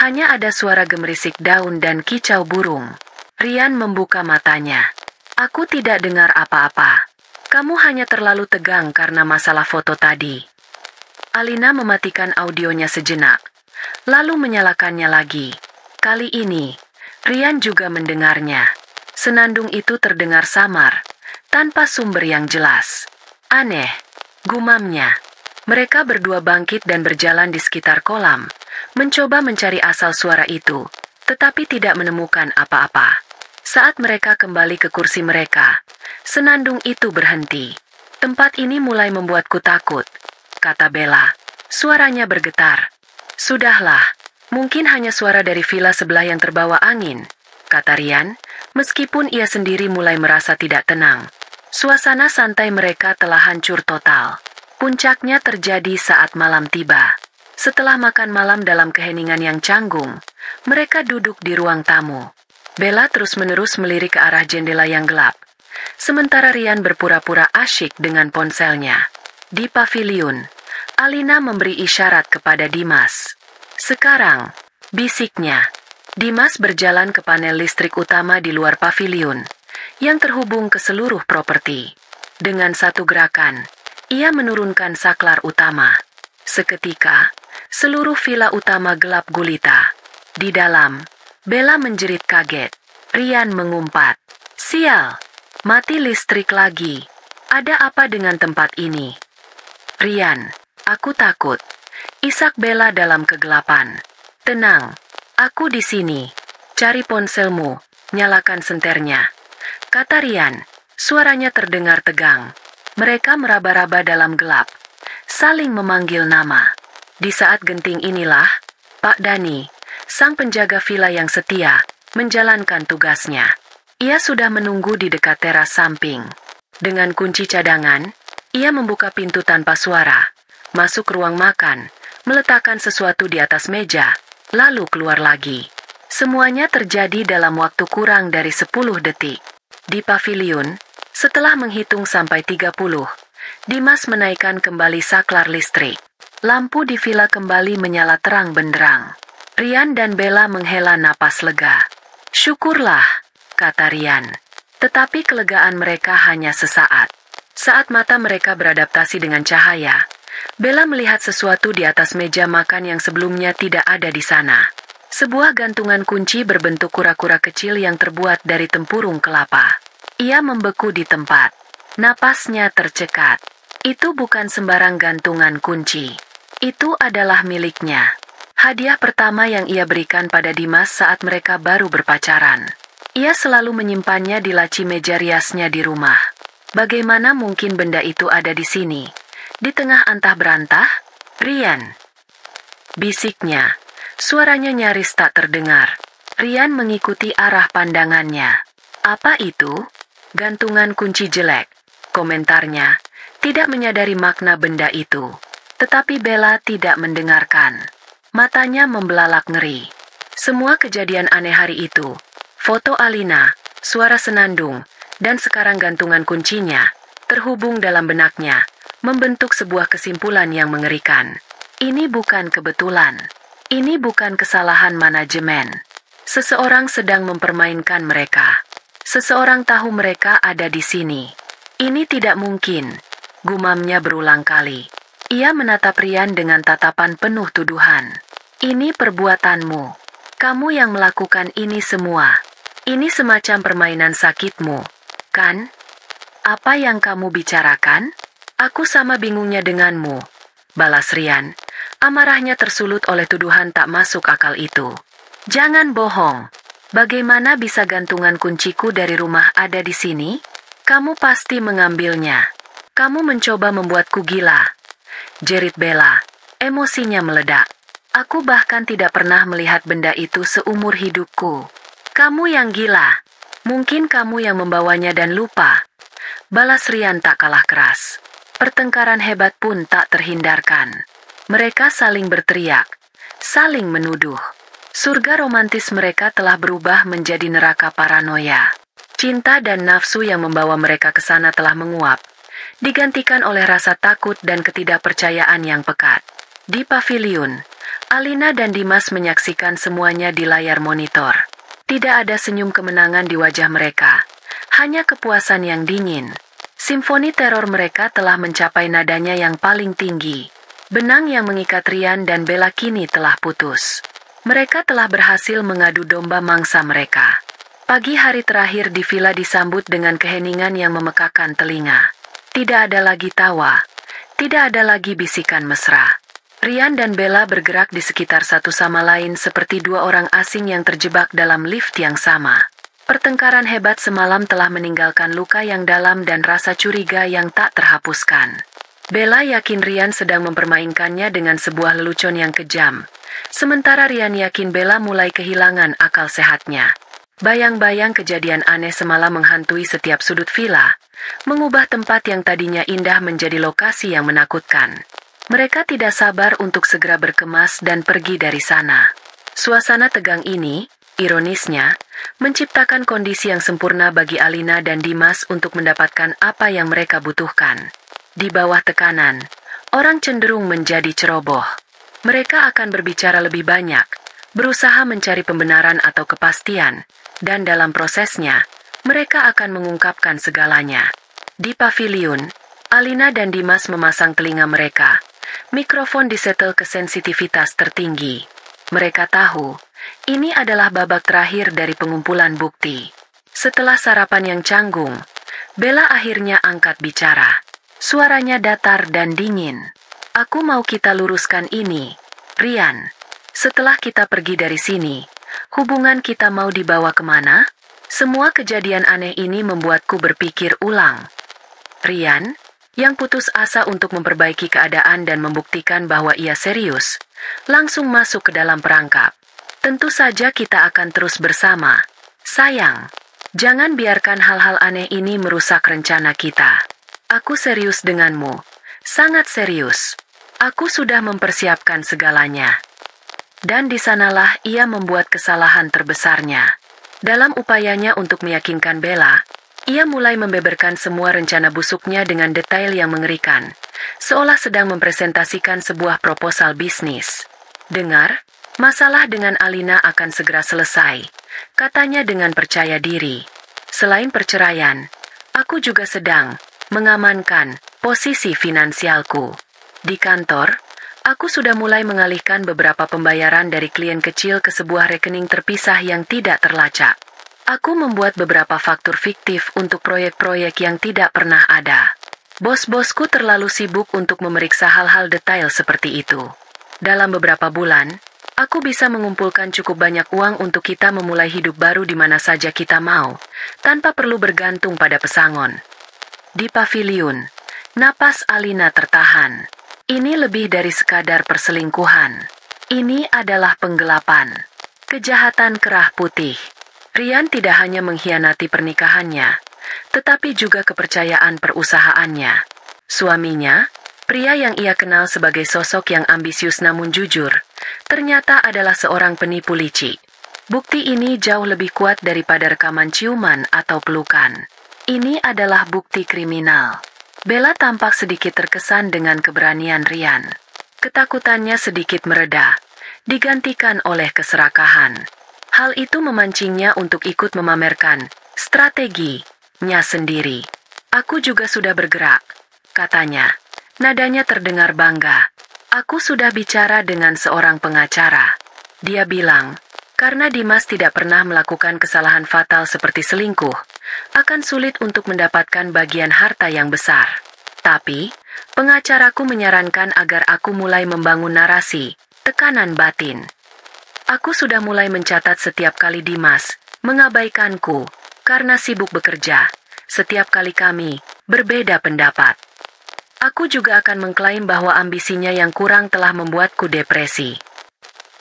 Hanya ada suara gemerisik daun dan kicau burung. Rian membuka matanya. Aku tidak dengar apa-apa. Kamu hanya terlalu tegang karena masalah foto tadi. Alina mematikan audionya sejenak, lalu menyalakannya lagi. Kali ini, Rian juga mendengarnya. Senandung itu terdengar samar, tanpa sumber yang jelas. Aneh, gumamnya. Mereka berdua bangkit dan berjalan di sekitar kolam, mencoba mencari asal suara itu, tetapi tidak menemukan apa-apa. Saat mereka kembali ke kursi mereka, senandung itu berhenti. Tempat ini mulai membuatku takut, kata Bella. Suaranya bergetar. Sudahlah, mungkin hanya suara dari villa sebelah yang terbawa angin, kata Rian, meskipun ia sendiri mulai merasa tidak tenang. Suasana santai mereka telah hancur total. Puncaknya terjadi saat malam tiba. Setelah makan malam dalam keheningan yang canggung, mereka duduk di ruang tamu. Bella terus-menerus melirik ke arah jendela yang gelap, sementara Rian berpura-pura asyik dengan ponselnya. Di paviliun, Alina memberi isyarat kepada Dimas. Sekarang, bisiknya. Dimas berjalan ke panel listrik utama di luar paviliun, yang terhubung ke seluruh properti. Dengan satu gerakan, ia menurunkan saklar utama. Seketika, seluruh villa utama gelap gulita. Di dalam, Bella menjerit kaget. Rian mengumpat. Sial, mati listrik lagi. Ada apa dengan tempat ini? Rian, aku takut. Isak Bella dalam kegelapan. Tenang, aku di sini. Cari ponselmu, nyalakan senternya, kata Rian. Suaranya terdengar tegang. Mereka meraba-raba dalam gelap, saling memanggil nama. Di saat genting inilah, Pak Dani, sang penjaga villa yang setia, menjalankan tugasnya. Ia sudah menunggu di dekat teras samping. Dengan kunci cadangan, ia membuka pintu tanpa suara, masuk ruang makan, meletakkan sesuatu di atas meja, lalu keluar lagi. Semuanya terjadi dalam waktu kurang dari 10 detik. Di paviliun, setelah menghitung sampai 30, Dimas menaikkan kembali saklar listrik. Lampu di villa kembali menyala terang benderang. Rian dan Bella menghela napas lega. Syukurlah, kata Rian. Tetapi kelegaan mereka hanya sesaat. Saat mata mereka beradaptasi dengan cahaya, Bella melihat sesuatu di atas meja makan yang sebelumnya tidak ada di sana. Sebuah gantungan kunci berbentuk kura-kura kecil yang terbuat dari tempurung kelapa. Ia membeku di tempat. Napasnya tercekat. Itu bukan sembarang gantungan kunci. Itu adalah miliknya. Hadiah pertama yang ia berikan pada Dimas saat mereka baru berpacaran. Ia selalu menyimpannya di laci meja riasnya di rumah. Bagaimana mungkin benda itu ada di sini? Di tengah antah berantah? Rian. Bisiknya. Suaranya nyaris tak terdengar. Rian mengikuti arah pandangannya. Apa itu? Gantungan kunci jelek. Komentarnya. Tidak menyadari makna benda itu. Tetapi Bella tidak mendengarkan. Matanya membelalak ngeri. Semua kejadian aneh hari itu. Foto Alina, suara senandung, dan sekarang gantungan kuncinya, terhubung dalam benaknya, membentuk sebuah kesimpulan yang mengerikan. Ini bukan kebetulan. Ini bukan kesalahan manajemen. Seseorang sedang mempermainkan mereka. Seseorang tahu mereka ada di sini. Ini tidak mungkin, gumamnya berulang kali. Ia menatap Rian dengan tatapan penuh tuduhan. Ini perbuatanmu. Kamu yang melakukan ini semua. Ini semacam permainan sakitmu, kan? Apa yang kamu bicarakan? Aku sama bingungnya denganmu, balas Rian. Amarahnya tersulut oleh tuduhan tak masuk akal itu. Jangan bohong. Bagaimana bisa gantungan kunciku dari rumah ada di sini? Kamu pasti mengambilnya. Kamu mencoba membuatku gila. Jerit Bella. Emosinya meledak. Aku bahkan tidak pernah melihat benda itu seumur hidupku. Kamu yang gila. Mungkin kamu yang membawanya dan lupa. Balas Rian tak kalah keras. Pertengkaran hebat pun tak terhindarkan. Mereka saling berteriak, saling menuduh. Surga romantis mereka telah berubah menjadi neraka paranoia. Cinta dan nafsu yang membawa mereka ke sana telah menguap, digantikan oleh rasa takut dan ketidakpercayaan yang pekat. Di paviliun, Alina dan Dimas menyaksikan semuanya di layar monitor. Tidak ada senyum kemenangan di wajah mereka, hanya kepuasan yang dingin. Simfoni teror mereka telah mencapai nadanya yang paling tinggi. Benang yang mengikat Rian dan Bella kini telah putus. Mereka telah berhasil mengadu domba mangsa mereka. Pagi hari terakhir di villa disambut dengan keheningan yang memekakan telinga. Tidak ada lagi tawa, tidak ada lagi bisikan mesra. Rian dan Bella bergerak di sekitar satu sama lain seperti dua orang asing yang terjebak dalam lift yang sama. Pertengkaran hebat semalam telah meninggalkan luka yang dalam dan rasa curiga yang tak terhapuskan. Bella yakin Rian sedang mempermainkannya dengan sebuah lelucon yang kejam. Sementara Rian yakin Bella mulai kehilangan akal sehatnya. Bayang-bayang kejadian aneh semalam menghantui setiap sudut villa, mengubah tempat yang tadinya indah menjadi lokasi yang menakutkan. Mereka tidak sabar untuk segera berkemas dan pergi dari sana. Suasana tegang ini, ironisnya, menciptakan kondisi yang sempurna bagi Alina dan Dimas untuk mendapatkan apa yang mereka butuhkan. Di bawah tekanan, orang cenderung menjadi ceroboh. Mereka akan berbicara lebih banyak, berusaha mencari pembenaran atau kepastian, dan dalam prosesnya, mereka akan mengungkapkan segalanya. Di paviliun, Alina dan Dimas memasang telinga mereka. Mikrofon disetel ke sensitivitas tertinggi. Mereka tahu, ini adalah babak terakhir dari pengumpulan bukti. Setelah sarapan yang canggung, Bella akhirnya angkat bicara. Suaranya datar dan dingin. Aku mau kita luruskan ini, Rian. Setelah kita pergi dari sini, hubungan kita mau dibawa kemana? Semua kejadian aneh ini membuatku berpikir ulang. Rian, yang putus asa untuk memperbaiki keadaan dan membuktikan bahwa ia serius, langsung masuk ke dalam perangkap. Tentu saja kita akan terus bersama. Sayang, jangan biarkan hal-hal aneh ini merusak rencana kita. Aku serius denganmu, sangat serius. Aku sudah mempersiapkan segalanya. Dan di sanalah ia membuat kesalahan terbesarnya. Dalam upayanya untuk meyakinkan Bella, ia mulai membeberkan semua rencana busuknya dengan detail yang mengerikan, seolah sedang mempresentasikan sebuah proposal bisnis. Dengar, masalah dengan Alina akan segera selesai, katanya dengan percaya diri. Selain perceraian, aku juga sedang mengamankan posisi finansialku. Di kantor, aku sudah mulai mengalihkan beberapa pembayaran dari klien kecil ke sebuah rekening terpisah yang tidak terlacak. Aku membuat beberapa faktur fiktif untuk proyek-proyek yang tidak pernah ada. Bos-bosku terlalu sibuk untuk memeriksa hal-hal detail seperti itu. Dalam beberapa bulan, aku bisa mengumpulkan cukup banyak uang untuk kita memulai hidup baru di mana saja kita mau, tanpa perlu bergantung pada pesangon. Di paviliun, napas Alina tertahan. Ini lebih dari sekadar perselingkuhan. Ini adalah penggelapan. Kejahatan kerah putih. Ryan tidak hanya mengkhianati pernikahannya, tetapi juga kepercayaan perusahaannya. Suaminya, pria yang ia kenal sebagai sosok yang ambisius namun jujur, ternyata adalah seorang penipu licik. Bukti ini jauh lebih kuat daripada rekaman ciuman atau pelukan. Ini adalah bukti kriminal. Bella tampak sedikit terkesan dengan keberanian Ryan. Ketakutannya sedikit mereda, digantikan oleh keserakahan. Hal itu memancingnya untuk ikut memamerkan strateginya sendiri. Aku juga sudah bergerak, katanya. Nadanya terdengar bangga. Aku sudah bicara dengan seorang pengacara. Dia bilang, karena Dimas tidak pernah melakukan kesalahan fatal seperti selingkuh, akan sulit untuk mendapatkan bagian harta yang besar. Tapi, pengacaraku menyarankan agar aku mulai membangun narasi, tekanan batin. Aku sudah mulai mencatat setiap kali Dimas mengabaikanku karena sibuk bekerja. Setiap kali kami berbeda pendapat. Aku juga akan mengklaim bahwa ambisinya yang kurang telah membuatku depresi.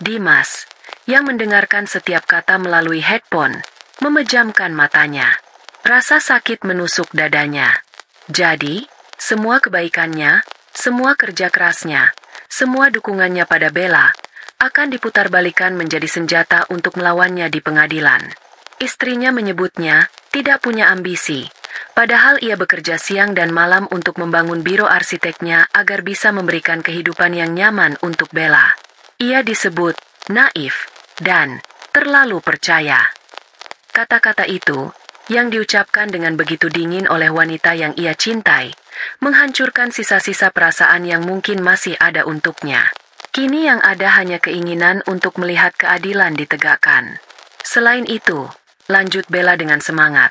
Dimas, yang mendengarkan setiap kata melalui headphone, memejamkan matanya. Rasa sakit menusuk dadanya. Jadi, semua kebaikannya, semua kerja kerasnya, semua dukungannya pada Bella, akan diputarbalikan menjadi senjata untuk melawannya di pengadilan. Istrinya menyebutnya tidak punya ambisi, padahal ia bekerja siang dan malam untuk membangun biro arsiteknya agar bisa memberikan kehidupan yang nyaman untuk Bella. Ia disebut naif dan terlalu percaya. Kata-kata itu, yang diucapkan dengan begitu dingin oleh wanita yang ia cintai, menghancurkan sisa-sisa perasaan yang mungkin masih ada untuknya. Kini yang ada hanya keinginan untuk melihat keadilan ditegakkan. Selain itu, lanjut Bella dengan semangat.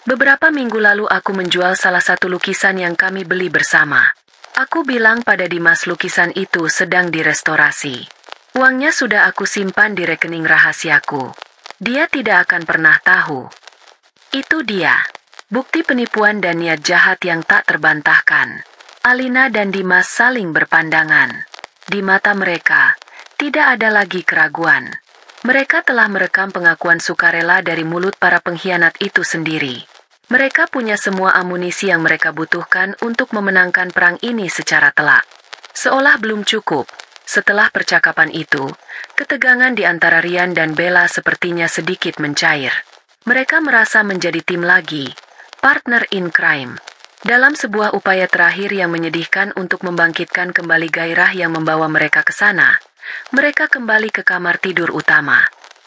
Beberapa minggu lalu aku menjual salah satu lukisan yang kami beli bersama. Aku bilang pada Dimas lukisan itu sedang direstorasi. Uangnya sudah aku simpan di rekening rahasiaku. Dia tidak akan pernah tahu. Itu dia, bukti penipuan dan niat jahat yang tak terbantahkan. Alina dan Dimas saling berpandangan. Di mata mereka, tidak ada lagi keraguan. Mereka telah merekam pengakuan sukarela dari mulut para pengkhianat itu sendiri. Mereka punya semua amunisi yang mereka butuhkan untuk memenangkan perang ini secara telak. Seolah belum cukup, setelah percakapan itu, ketegangan di antara Ryan dan Bella sepertinya sedikit mencair. Mereka merasa menjadi tim lagi, partner in crime. Dalam sebuah upaya terakhir yang menyedihkan untuk membangkitkan kembali gairah yang membawa mereka ke sana, mereka kembali ke kamar tidur utama.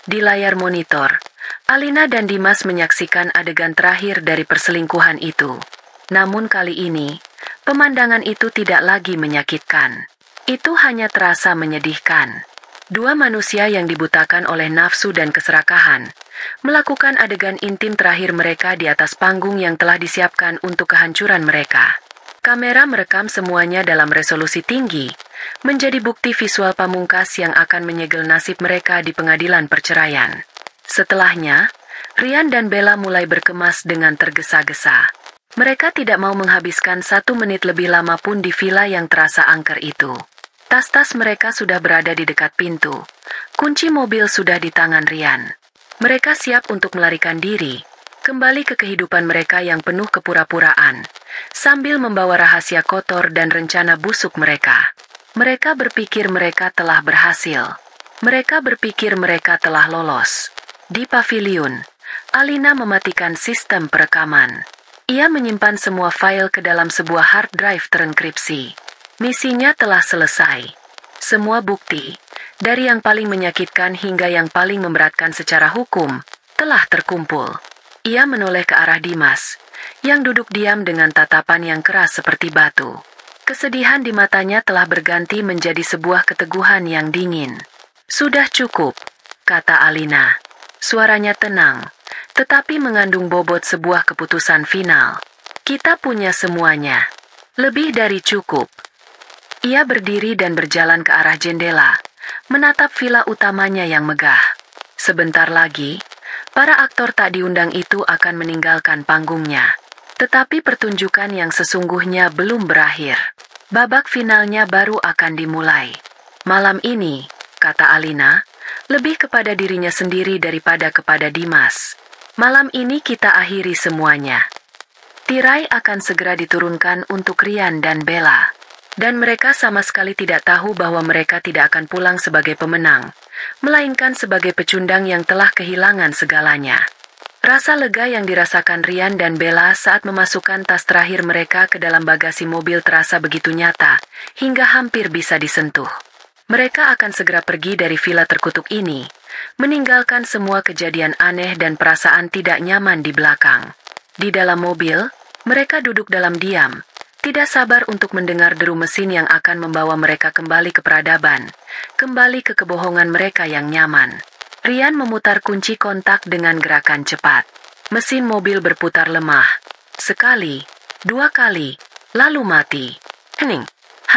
Di layar monitor, Alina dan Dimas menyaksikan adegan terakhir dari perselingkuhan itu. Namun kali ini, pemandangan itu tidak lagi menyakitkan. Itu hanya terasa menyedihkan. Dua manusia yang dibutakan oleh nafsu dan keserakahan, melakukan adegan intim terakhir mereka di atas panggung yang telah disiapkan untuk kehancuran mereka. Kamera merekam semuanya dalam resolusi tinggi, menjadi bukti visual pamungkas yang akan menyegel nasib mereka di pengadilan perceraian. Setelahnya, Ryan dan Bella mulai berkemas dengan tergesa-gesa. Mereka tidak mau menghabiskan 1 menit lebih lama pun di villa yang terasa angker itu. Tas-tas mereka sudah berada di dekat pintu. Kunci mobil sudah di tangan Ryan. Mereka siap untuk melarikan diri, kembali ke kehidupan mereka yang penuh kepura-puraan, sambil membawa rahasia kotor dan rencana busuk mereka. Mereka berpikir mereka telah berhasil. Mereka berpikir mereka telah lolos. Di paviliun, Alina mematikan sistem perekaman. Ia menyimpan semua file ke dalam sebuah hard drive terenkripsi. Misinya telah selesai. Semua bukti, dari yang paling menyakitkan hingga yang paling memberatkan secara hukum, telah terkumpul. Ia menoleh ke arah Dimas, yang duduk diam dengan tatapan yang keras seperti batu. Kesedihan di matanya telah berganti menjadi sebuah keteguhan yang dingin. "Sudah cukup," kata Alina. Suaranya tenang, tetapi mengandung bobot sebuah keputusan final. "Kita punya semuanya. Lebih dari cukup." Ia berdiri dan berjalan ke arah jendela, menatap villa utamanya yang megah. Sebentar lagi, para aktor tak diundang itu akan meninggalkan panggungnya. Tetapi pertunjukan yang sesungguhnya belum berakhir. Babak finalnya baru akan dimulai. "Malam ini," kata Alina, lebih kepada dirinya sendiri daripada kepada Dimas. "Malam ini kita akhiri semuanya. Tirai akan segera diturunkan untuk Rian dan Bella. Dan mereka sama sekali tidak tahu bahwa mereka tidak akan pulang sebagai pemenang, melainkan sebagai pecundang yang telah kehilangan segalanya." Rasa lega yang dirasakan Rian dan Bella saat memasukkan tas terakhir mereka ke dalam bagasi mobil terasa begitu nyata, hingga hampir bisa disentuh. Mereka akan segera pergi dari villa terkutuk ini, meninggalkan semua kejadian aneh dan perasaan tidak nyaman di belakang. Di dalam mobil, mereka duduk dalam diam, tidak sabar untuk mendengar deru mesin yang akan membawa mereka kembali ke peradaban, kembali ke kebohongan mereka yang nyaman. Rian memutar kunci kontak dengan gerakan cepat. Mesin mobil berputar lemah. Sekali, dua kali, lalu mati. Hening.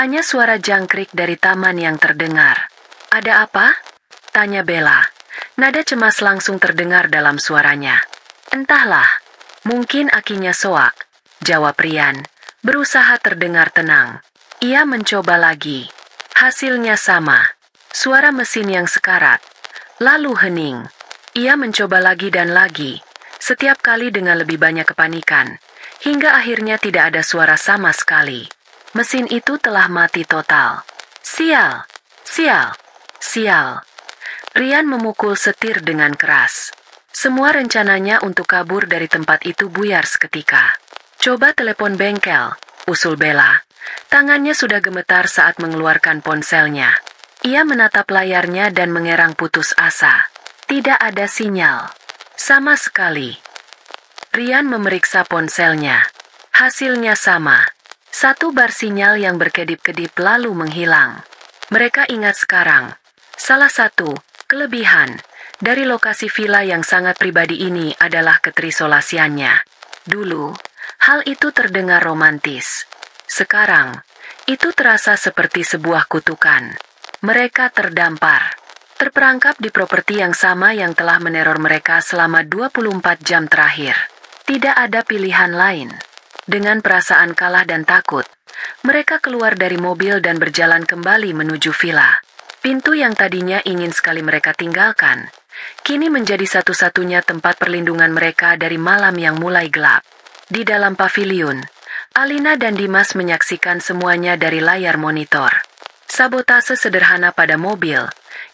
Hanya suara jangkrik dari taman yang terdengar. "Ada apa?" tanya Bella. Nada cemas langsung terdengar dalam suaranya. "Entahlah. Mungkin akinya soak," jawab Rian, berusaha terdengar tenang. Ia mencoba lagi. Hasilnya sama. Suara mesin yang sekarat. Lalu hening. Ia mencoba lagi dan lagi, setiap kali dengan lebih banyak kepanikan, hingga akhirnya tidak ada suara sama sekali. Mesin itu telah mati total. "Sial! Sial! Sial!" Rian memukul setir dengan keras. Semua rencananya untuk kabur dari tempat itu buyar seketika. "Coba telepon bengkel," usul Bella. Tangannya sudah gemetar saat mengeluarkan ponselnya. Ia menatap layarnya dan mengerang putus asa. Tidak ada sinyal. Sama sekali. Rian memeriksa ponselnya. Hasilnya sama. Satu bar sinyal yang berkedip-kedip lalu menghilang. Mereka ingat sekarang. Salah satu kelebihan dari lokasi villa yang sangat pribadi ini adalah keterisolasiannya. Dulu, hal itu terdengar romantis. Sekarang, itu terasa seperti sebuah kutukan. Mereka terdampar, terperangkap di properti yang sama yang telah meneror mereka selama 24 jam terakhir. Tidak ada pilihan lain. Dengan perasaan kalah dan takut, mereka keluar dari mobil dan berjalan kembali menuju villa. Pintu yang tadinya ingin sekali mereka tinggalkan, kini menjadi satu-satunya tempat perlindungan mereka dari malam yang mulai gelap. Di dalam paviliun, Alina dan Dimas menyaksikan semuanya dari layar monitor. Sabotase sederhana pada mobil,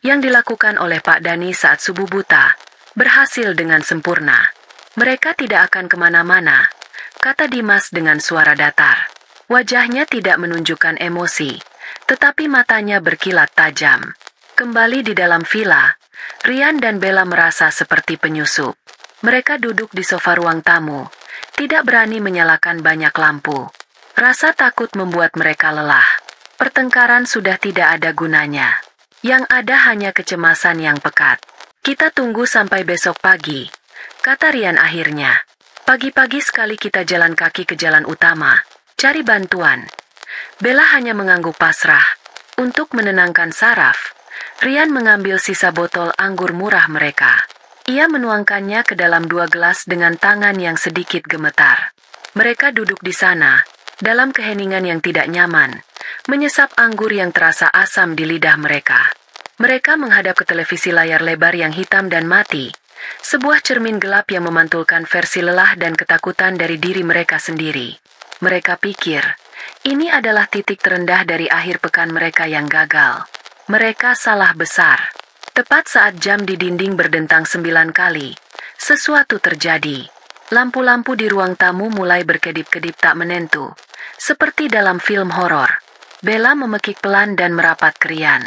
yang dilakukan oleh Pak Dani saat subuh buta, berhasil dengan sempurna. "Mereka tidak akan kemana-mana," kata Dimas dengan suara datar. Wajahnya tidak menunjukkan emosi, tetapi matanya berkilat tajam. Kembali di dalam villa, Rian dan Bella merasa seperti penyusup. Mereka duduk di sofa ruang tamu, tidak berani menyalakan banyak lampu. Rasa takut membuat mereka lelah. Pertengkaran sudah tidak ada gunanya. Yang ada hanya kecemasan yang pekat. "Kita tunggu sampai besok pagi," kata Rian akhirnya. "Pagi-pagi sekali kita jalan kaki ke jalan utama, cari bantuan." Bella hanya mengangguk pasrah. Untuk menenangkan saraf, Rian mengambil sisa botol anggur murah mereka. Ia menuangkannya ke dalam 2 gelas dengan tangan yang sedikit gemetar. Mereka duduk di sana, dalam keheningan yang tidak nyaman, menyesap anggur yang terasa asam di lidah mereka. Mereka menghadap ke televisi layar lebar yang hitam dan mati, sebuah cermin gelap yang memantulkan versi lelah dan ketakutan dari diri mereka sendiri. Mereka pikir, ini adalah titik terendah dari akhir pekan mereka yang gagal. Mereka salah besar. Tepat saat jam di dinding berdentang 9 kali, sesuatu terjadi. Lampu-lampu di ruang tamu mulai berkedip-kedip tak menentu, seperti dalam film horor. Bella memekik pelan dan merapat ke Rian.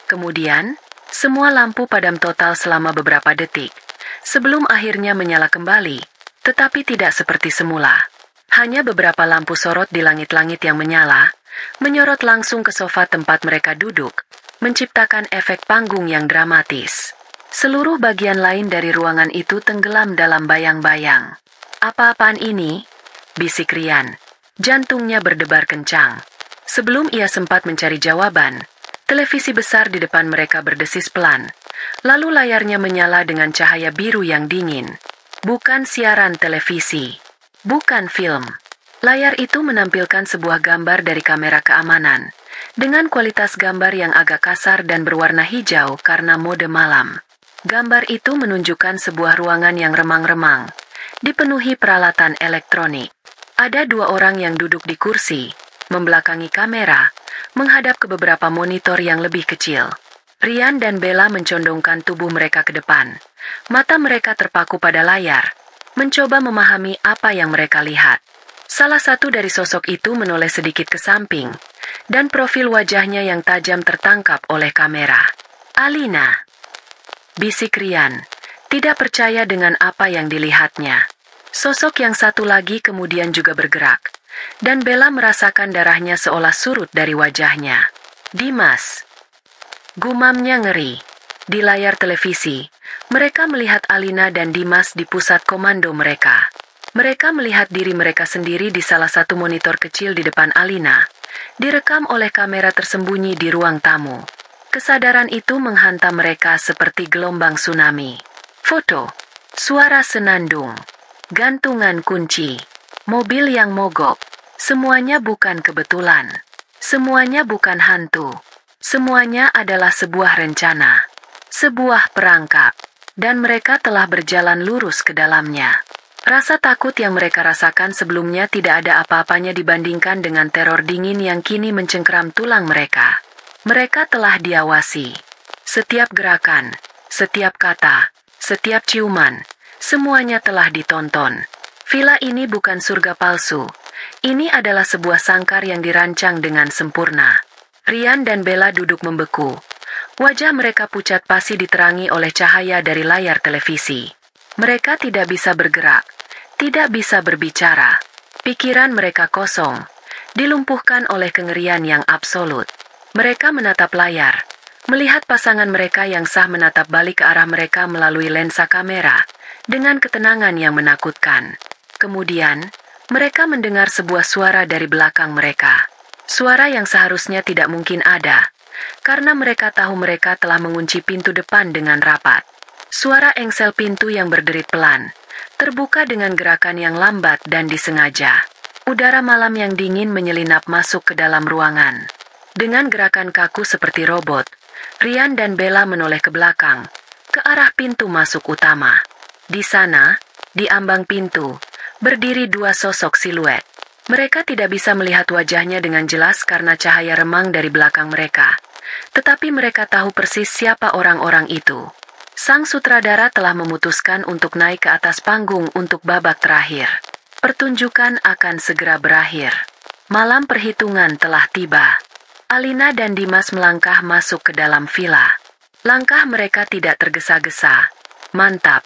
Kemudian, semua lampu padam total selama beberapa detik, sebelum akhirnya menyala kembali, tetapi tidak seperti semula. Hanya beberapa lampu sorot di langit-langit yang menyala, menyorot langsung ke sofa tempat mereka duduk, menciptakan efek panggung yang dramatis. Seluruh bagian lain dari ruangan itu tenggelam dalam bayang-bayang. "Apa-apaan ini?" bisik Rian. Jantungnya berdebar kencang. Sebelum ia sempat mencari jawaban, televisi besar di depan mereka berdesis pelan. Lalu layarnya menyala dengan cahaya biru yang dingin. Bukan siaran televisi. Bukan film. Layar itu menampilkan sebuah gambar dari kamera keamanan, dengan kualitas gambar yang agak kasar dan berwarna hijau karena mode malam. Gambar itu menunjukkan sebuah ruangan yang remang-remang, dipenuhi peralatan elektronik. Ada dua orang yang duduk di kursi, membelakangi kamera, menghadap ke beberapa monitor yang lebih kecil. Rian dan Bella mencondongkan tubuh mereka ke depan. Mata mereka terpaku pada layar, mencoba memahami apa yang mereka lihat. Salah satu dari sosok itu menoleh sedikit ke samping, dan profil wajahnya yang tajam tertangkap oleh kamera. "Alina," bisik Rian, tidak percaya dengan apa yang dilihatnya. Sosok yang satu lagi kemudian juga bergerak, dan Bella merasakan darahnya seolah surut dari wajahnya. "Dimas," gumamnya ngeri. Di layar televisi, mereka melihat Alina dan Dimas di pusat komando mereka. Mereka melihat diri mereka sendiri di salah satu monitor kecil di depan Alina, direkam oleh kamera tersembunyi di ruang tamu. Kesadaran itu menghantam mereka seperti gelombang tsunami. Foto, suara senandung, gantungan kunci, mobil yang mogok. Semuanya bukan kebetulan. Semuanya bukan hantu. Semuanya adalah sebuah rencana. Sebuah perangkap. Dan mereka telah berjalan lurus ke dalamnya. Rasa takut yang mereka rasakan sebelumnya tidak ada apa-apanya dibandingkan dengan teror dingin yang kini mencengkeram tulang mereka. Mereka telah diawasi. Setiap gerakan, setiap kata, setiap ciuman, semuanya telah ditonton. Villa ini bukan surga palsu. Ini adalah sebuah sangkar yang dirancang dengan sempurna. Rian dan Bella duduk membeku. Wajah mereka pucat pasi diterangi oleh cahaya dari layar televisi. Mereka tidak bisa bergerak, tidak bisa berbicara. Pikiran mereka kosong, dilumpuhkan oleh kengerian yang absolut. Mereka menatap layar, melihat pasangan mereka yang sah menatap balik ke arah mereka melalui lensa kamera, dengan ketenangan yang menakutkan. Kemudian, mereka mendengar sebuah suara dari belakang mereka. Suara yang seharusnya tidak mungkin ada, karena mereka tahu mereka telah mengunci pintu depan dengan rapat. Suara engsel pintu yang berderit pelan, terbuka dengan gerakan yang lambat dan disengaja. Udara malam yang dingin menyelinap masuk ke dalam ruangan. Dengan gerakan kaku seperti robot, Rian dan Bella menoleh ke belakang, ke arah pintu masuk utama. Di sana, di ambang pintu, berdiri dua sosok siluet. Mereka tidak bisa melihat wajahnya dengan jelas karena cahaya remang dari belakang mereka. Tetapi mereka tahu persis siapa orang-orang itu. Sang sutradara telah memutuskan untuk naik ke atas panggung untuk babak terakhir. Pertunjukan akan segera berakhir. Malam perhitungan telah tiba. Alina dan Dimas melangkah masuk ke dalam villa. Langkah mereka tidak tergesa-gesa, mantap,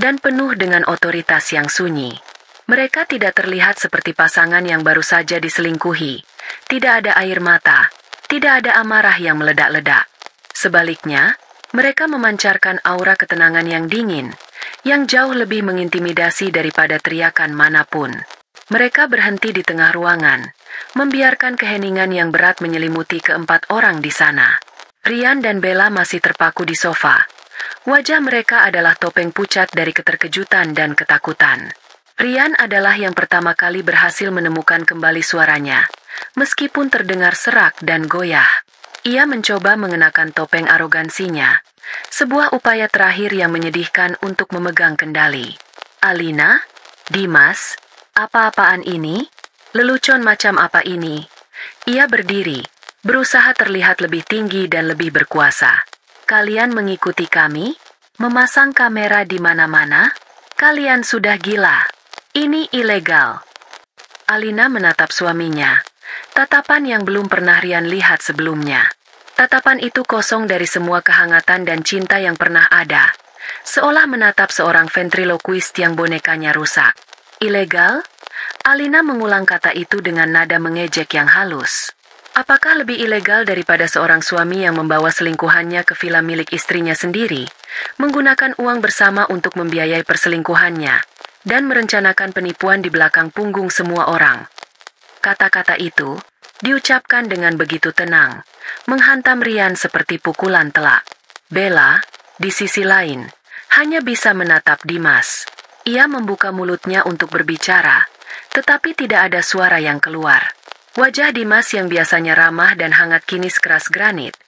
dan penuh dengan otoritas yang sunyi. Mereka tidak terlihat seperti pasangan yang baru saja diselingkuhi. Tidak ada air mata, tidak ada amarah yang meledak-ledak. Sebaliknya, mereka memancarkan aura ketenangan yang dingin, yang jauh lebih mengintimidasi daripada teriakan manapun. Mereka berhenti di tengah ruangan, membiarkan keheningan yang berat menyelimuti keempat orang di sana. Rian dan Bella masih terpaku di sofa. Wajah mereka adalah topeng pucat dari keterkejutan dan ketakutan. Rian adalah yang pertama kali berhasil menemukan kembali suaranya, meskipun terdengar serak dan goyah. Ia mencoba mengenakan topeng arogansinya, sebuah upaya terakhir yang menyedihkan untuk memegang kendali. "Alina? Dimas? Apa-apaan ini? Lelucon macam apa ini?" Ia berdiri, berusaha terlihat lebih tinggi dan lebih berkuasa. "Kalian mengikuti kami? Memasang kamera di mana-mana? Kalian sudah gila. Ini ilegal." Alina menatap suaminya, tatapan yang belum pernah Rian lihat sebelumnya. Tatapan itu kosong dari semua kehangatan dan cinta yang pernah ada, seolah menatap seorang ventriloquist yang bonekanya rusak. "Ilegal?" Alina mengulang kata itu dengan nada mengejek yang halus. Apakah lebih ilegal daripada seorang suami yang membawa selingkuhannya ke villa milik istrinya sendiri, menggunakan uang bersama untuk membiayai perselingkuhannya, dan merencanakan penipuan di belakang punggung semua orang? Kata-kata itu diucapkan dengan begitu tenang, menghantam Rian seperti pukulan telak. Bella, di sisi lain, hanya bisa menatap Dimas. Ia membuka mulutnya untuk berbicara, tetapi tidak ada suara yang keluar. Wajah Dimas yang biasanya ramah dan hangat kini sekeras granit.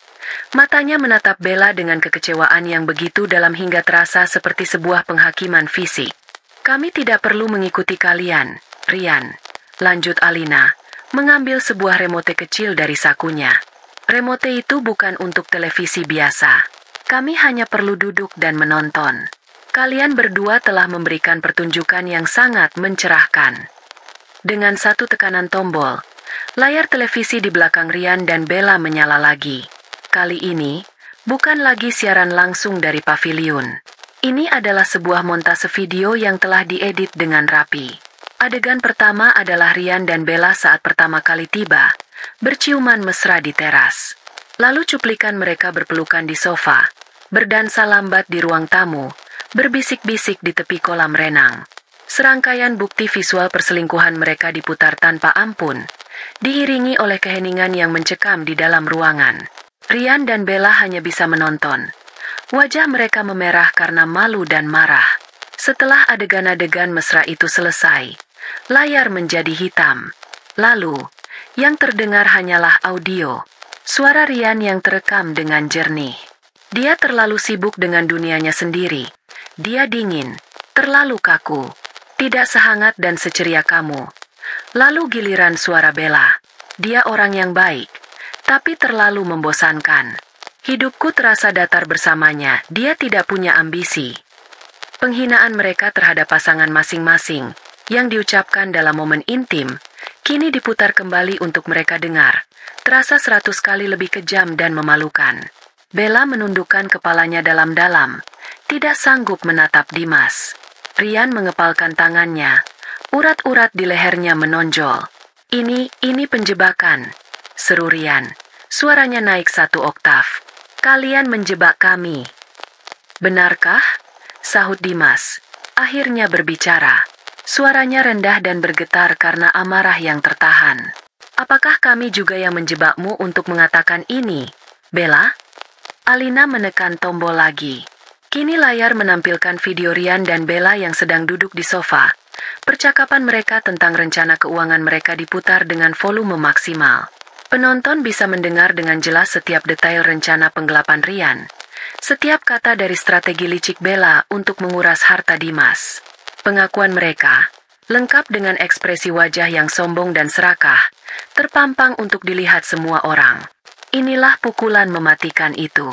Matanya menatap Bella dengan kekecewaan yang begitu dalam hingga terasa seperti sebuah penghakiman fisik. "Kami tidak perlu mengikuti kalian, Rian," lanjut Alina, mengambil sebuah remote kecil dari sakunya. "Remote itu bukan untuk televisi biasa. Kami hanya perlu duduk dan menonton. Kalian berdua telah memberikan pertunjukan yang sangat mencerahkan." Dengan satu tekanan tombol, layar televisi di belakang Rian dan Bella menyala lagi. Kali ini, bukan lagi siaran langsung dari paviliun. Ini adalah sebuah montase video yang telah diedit dengan rapi. Adegan pertama adalah Rian dan Bella saat pertama kali tiba, berciuman mesra di teras. Lalu cuplikan mereka berpelukan di sofa, berdansa lambat di ruang tamu, berbisik-bisik di tepi kolam renang. Serangkaian bukti visual perselingkuhan mereka diputar tanpa ampun, diiringi oleh keheningan yang mencekam di dalam ruangan. Rian dan Bella hanya bisa menonton. Wajah mereka memerah karena malu dan marah. Setelah adegan-adegan mesra itu selesai, layar menjadi hitam. Lalu, yang terdengar hanyalah audio. Suara Rian yang terekam dengan jernih. Dia terlalu sibuk dengan dunianya sendiri. Dia dingin, terlalu kaku. Tidak sehangat dan seceria kamu. Lalu giliran suara Bella. Dia orang yang baik, tapi terlalu membosankan. Hidupku terasa datar bersamanya, dia tidak punya ambisi. Penghinaan mereka terhadap pasangan masing-masing, yang diucapkan dalam momen intim, kini diputar kembali untuk mereka dengar. Terasa 100 kali lebih kejam dan memalukan. Bella menundukkan kepalanya dalam-dalam, tidak sanggup menatap Dimas. Rian mengepalkan tangannya, urat-urat di lehernya menonjol. Ini penjebakan," seru Rian. Suaranya naik 1 oktav. "Kalian menjebak kami." "Benarkah?" sahut Dimas. Akhirnya berbicara. Suaranya rendah dan bergetar karena amarah yang tertahan. "Apakah kami juga yang menjebakmu untuk mengatakan ini, Bella?" Alina menekan tombol lagi. Kini layar menampilkan video Rian dan Bella yang sedang duduk di sofa. Percakapan mereka tentang rencana keuangan mereka diputar dengan volume maksimal. Penonton bisa mendengar dengan jelas setiap detail rencana penggelapan Rian. Setiap kata dari strategi licik Bella untuk menguras harta Dimas. Pengakuan mereka, lengkap dengan ekspresi wajah yang sombong dan serakah, terpampang untuk dilihat semua orang. Inilah pukulan mematikan itu.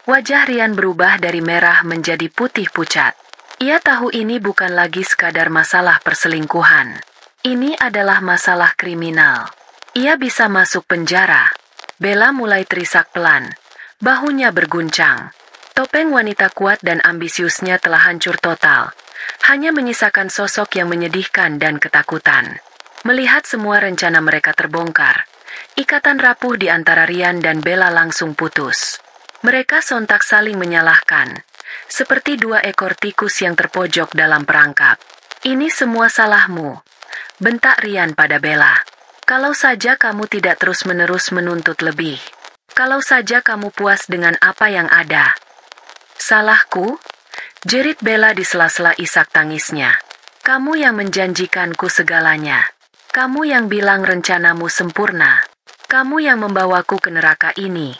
Wajah Rian berubah dari merah menjadi putih pucat. Ia tahu ini bukan lagi sekadar masalah perselingkuhan. Ini adalah masalah kriminal. Ia bisa masuk penjara. Bella mulai terisak pelan. Bahunya berguncang. Topeng wanita kuat dan ambisiusnya telah hancur total. Hanya menyisakan sosok yang menyedihkan dan ketakutan. Melihat semua rencana mereka terbongkar, ikatan rapuh di antara Rian dan Bella langsung putus. Mereka sontak saling menyalahkan, seperti 2 ekor tikus yang terpojok dalam perangkap. "Ini semua salahmu," bentak Rian pada Bella. "Kalau saja kamu tidak terus-menerus menuntut lebih. Kalau saja kamu puas dengan apa yang ada." "Salahku?" jerit Bella di sela-sela isak tangisnya. "Kamu yang menjanjikanku segalanya. Kamu yang bilang rencanamu sempurna. Kamu yang membawaku ke neraka ini."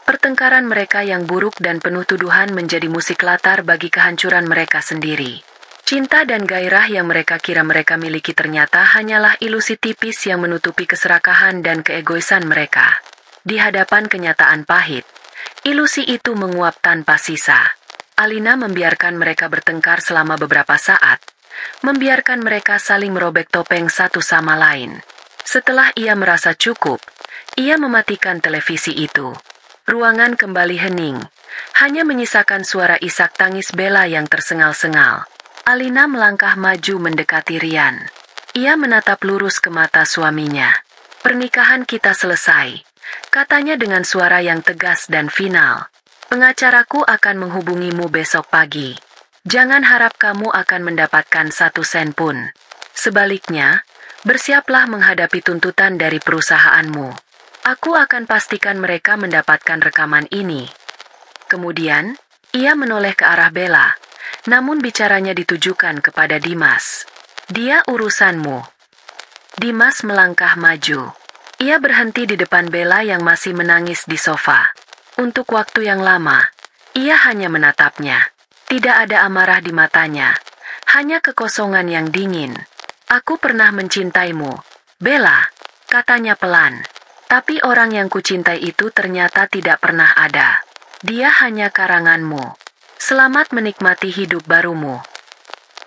Pertengkaran mereka yang buruk dan penuh tuduhan menjadi musik latar bagi kehancuran mereka sendiri. Cinta dan gairah yang mereka kira mereka miliki ternyata hanyalah ilusi tipis yang menutupi keserakahan dan keegoisan mereka. Di hadapan kenyataan pahit, ilusi itu menguap tanpa sisa. Alina membiarkan mereka bertengkar selama beberapa saat, membiarkan mereka saling merobek topeng satu sama lain. Setelah ia merasa cukup, ia mematikan televisi itu. Ruangan kembali hening, hanya menyisakan suara isak tangis Bella yang tersengal-sengal. Alina melangkah maju mendekati Rian. Ia menatap lurus ke mata suaminya. Pernikahan kita selesai, katanya dengan suara yang tegas dan final. Pengacaraku akan menghubungimu besok pagi. Jangan harap kamu akan mendapatkan 1 sen pun. Sebaliknya, bersiaplah menghadapi tuntutan dari perusahaanmu. Aku akan pastikan mereka mendapatkan rekaman ini. Kemudian, ia menoleh ke arah Bella, namun bicaranya ditujukan kepada Dimas. Dia urusanmu. Dimas melangkah maju. Ia berhenti di depan Bella yang masih menangis di sofa. Untuk waktu yang lama, ia hanya menatapnya. Tidak ada amarah di matanya, hanya kekosongan yang dingin. Aku pernah mencintaimu, Bella, katanya pelan. Tapi orang yang kucintai itu ternyata tidak pernah ada. Dia hanya karanganmu. Selamat menikmati hidup barumu.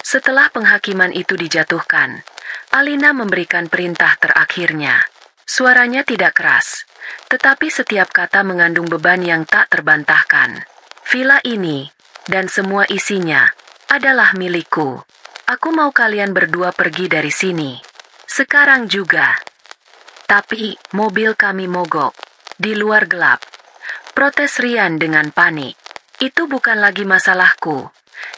Setelah penghakiman itu dijatuhkan, Alina memberikan perintah terakhirnya. Suaranya tidak keras, tetapi setiap kata mengandung beban yang tak terbantahkan. Villa ini, dan semua isinya, adalah milikku. Aku mau kalian berdua pergi dari sini. Sekarang juga. Tapi, mobil kami mogok. Di luar gelap. Protes Rian dengan panik. Itu bukan lagi masalahku,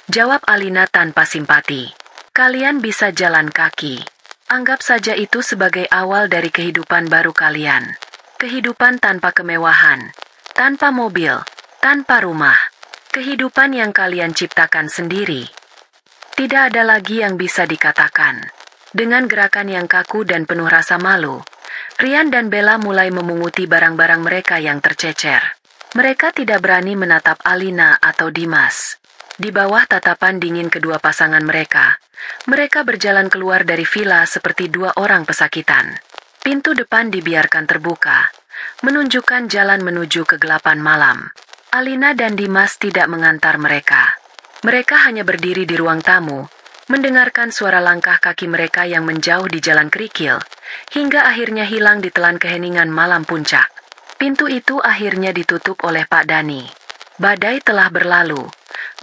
jawab Alina tanpa simpati. Kalian bisa jalan kaki. Anggap saja itu sebagai awal dari kehidupan baru kalian. Kehidupan tanpa kemewahan, tanpa mobil, tanpa rumah. Kehidupan yang kalian ciptakan sendiri. Tidak ada lagi yang bisa dikatakan. Dengan gerakan yang kaku dan penuh rasa malu, Rian dan Bella mulai memunguti barang-barang mereka yang tercecer. Mereka tidak berani menatap Alina atau Dimas. Di bawah tatapan dingin kedua pasangan mereka berjalan keluar dari villa seperti 2 orang pesakitan. Pintu depan dibiarkan terbuka, menunjukkan jalan menuju kegelapan malam. Alina dan Dimas tidak mengantar mereka. Mereka hanya berdiri di ruang tamu, mendengarkan suara langkah kaki mereka yang menjauh di jalan kerikil, hingga akhirnya hilang di telan keheningan malam puncak. Pintu itu akhirnya ditutup oleh Pak Dani. Badai telah berlalu,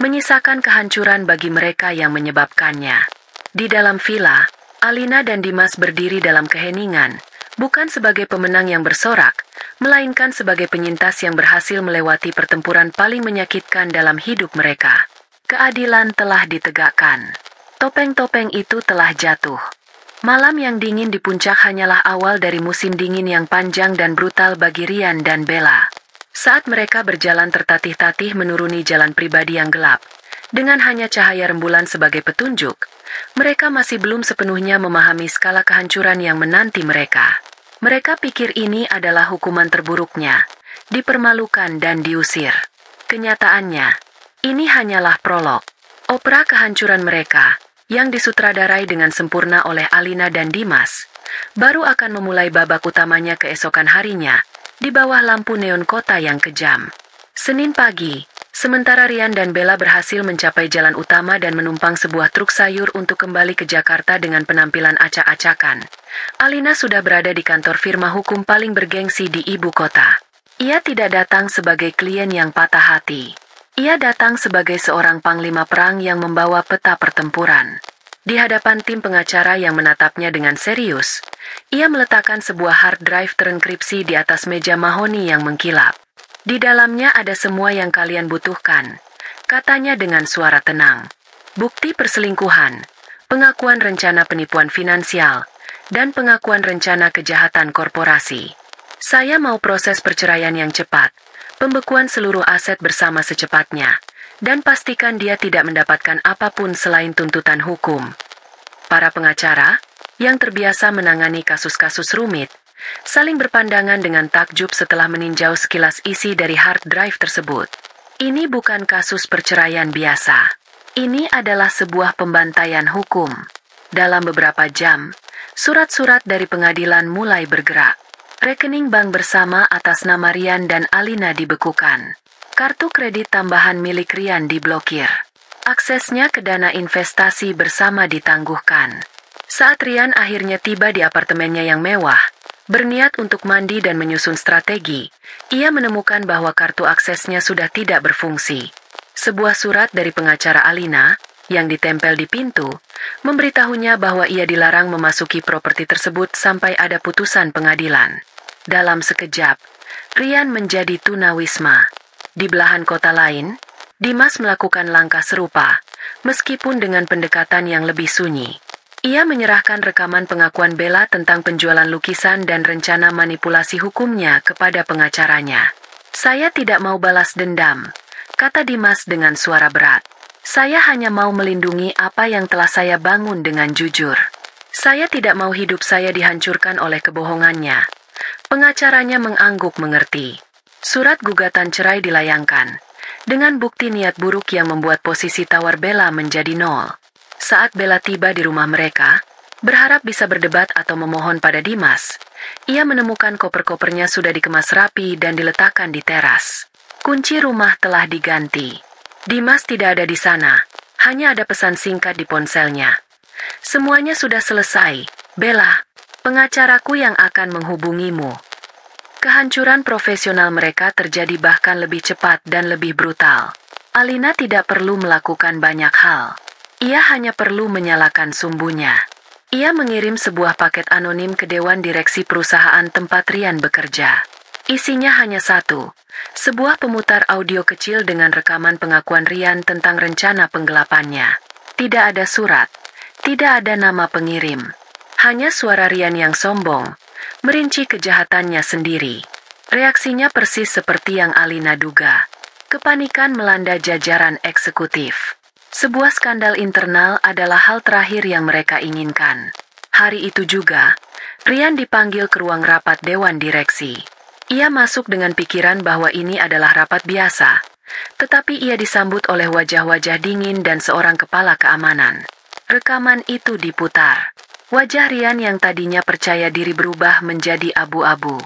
menyisakan kehancuran bagi mereka yang menyebabkannya. Di dalam villa, Alina dan Dimas berdiri dalam keheningan, bukan sebagai pemenang yang bersorak, melainkan sebagai penyintas yang berhasil melewati pertempuran paling menyakitkan dalam hidup mereka. Keadilan telah ditegakkan. Topeng-topeng itu telah jatuh. Malam yang dingin di puncak hanyalah awal dari musim dingin yang panjang dan brutal bagi Rian dan Bella. Saat mereka berjalan tertatih-tatih menuruni jalan pribadi yang gelap, dengan hanya cahaya rembulan sebagai petunjuk, mereka masih belum sepenuhnya memahami skala kehancuran yang menanti mereka. Mereka pikir ini adalah hukuman terburuknya, dipermalukan dan diusir. Kenyataannya, ini hanyalah prolog. Opera kehancuran mereka, yang disutradarai dengan sempurna oleh Alina dan Dimas, baru akan memulai babak utamanya keesokan harinya, di bawah lampu neon kota yang kejam. Senin pagi, sementara Rian dan Bella berhasil mencapai jalan utama dan menumpang sebuah truk sayur untuk kembali ke Jakarta dengan penampilan acak-acakan, Alina sudah berada di kantor firma hukum paling bergengsi di ibu kota. Ia tidak datang sebagai klien yang patah hati. Ia datang sebagai seorang panglima perang yang membawa peta pertempuran. Di hadapan tim pengacara yang menatapnya dengan serius, ia meletakkan sebuah hard drive terenkripsi di atas meja mahoni yang mengkilap. Di dalamnya ada semua yang kalian butuhkan, katanya dengan suara tenang. Bukti perselingkuhan, pengakuan rencana penipuan finansial, dan pengakuan rencana kejahatan korporasi. Saya mau proses perceraian yang cepat, pembekuan seluruh aset bersama secepatnya, dan pastikan dia tidak mendapatkan apapun selain tuntutan hukum. Para pengacara, yang terbiasa menangani kasus-kasus rumit, saling berpandangan dengan takjub setelah meninjau sekilas isi dari hard drive tersebut. Ini bukan kasus perceraian biasa. Ini adalah sebuah pembantaian hukum. Dalam beberapa jam, surat-surat dari pengadilan mulai bergerak. Rekening bank bersama atas nama Rian dan Alina dibekukan. Kartu kredit tambahan milik Rian diblokir. Aksesnya ke dana investasi bersama ditangguhkan. Saat Rian akhirnya tiba di apartemennya yang mewah, berniat untuk mandi dan menyusun strategi, ia menemukan bahwa kartu aksesnya sudah tidak berfungsi. Sebuah surat dari pengacara Alina, yang ditempel di pintu, memberitahunya bahwa ia dilarang memasuki properti tersebut sampai ada putusan pengadilan. Dalam sekejap, Rian menjadi tunawisma. Di belahan kota lain, Dimas melakukan langkah serupa, meskipun dengan pendekatan yang lebih sunyi. Ia menyerahkan rekaman pengakuan Bella tentang penjualan lukisan dan rencana manipulasi hukumnya kepada pengacaranya. "Saya tidak mau balas dendam," kata Dimas dengan suara berat. "Saya hanya mau melindungi apa yang telah saya bangun dengan jujur. Saya tidak mau hidup saya dihancurkan oleh kebohongannya." Pengacaranya mengangguk mengerti. Surat gugatan cerai dilayangkan, dengan bukti niat buruk yang membuat posisi tawar Bella menjadi nol. Saat Bella tiba di rumah mereka, berharap bisa berdebat atau memohon pada Dimas, ia menemukan koper-kopernya sudah dikemas rapi dan diletakkan di teras. Kunci rumah telah diganti. Dimas tidak ada di sana, hanya ada pesan singkat di ponselnya. "Semuanya sudah selesai, Bella. Pengacaraku yang akan menghubungimu." Kehancuran profesional mereka terjadi bahkan lebih cepat dan lebih brutal. Alina tidak perlu melakukan banyak hal. Ia hanya perlu menyalakan sumbunya. Ia mengirim sebuah paket anonim ke Dewan Direksi perusahaan tempat Rian bekerja. Isinya hanya satu, sebuah pemutar audio kecil dengan rekaman pengakuan Rian tentang rencana penggelapannya. Tidak ada surat, tidak ada nama pengirim. Hanya suara Rian yang sombong, merinci kejahatannya sendiri. Reaksinya persis seperti yang Alina duga. Kepanikan melanda jajaran eksekutif. Sebuah skandal internal adalah hal terakhir yang mereka inginkan. Hari itu juga, Rian dipanggil ke ruang rapat Dewan Direksi. Ia masuk dengan pikiran bahwa ini adalah rapat biasa, tetapi ia disambut oleh wajah-wajah dingin dan seorang kepala keamanan. Rekaman itu diputar. Wajah Rian yang tadinya percaya diri berubah menjadi abu-abu.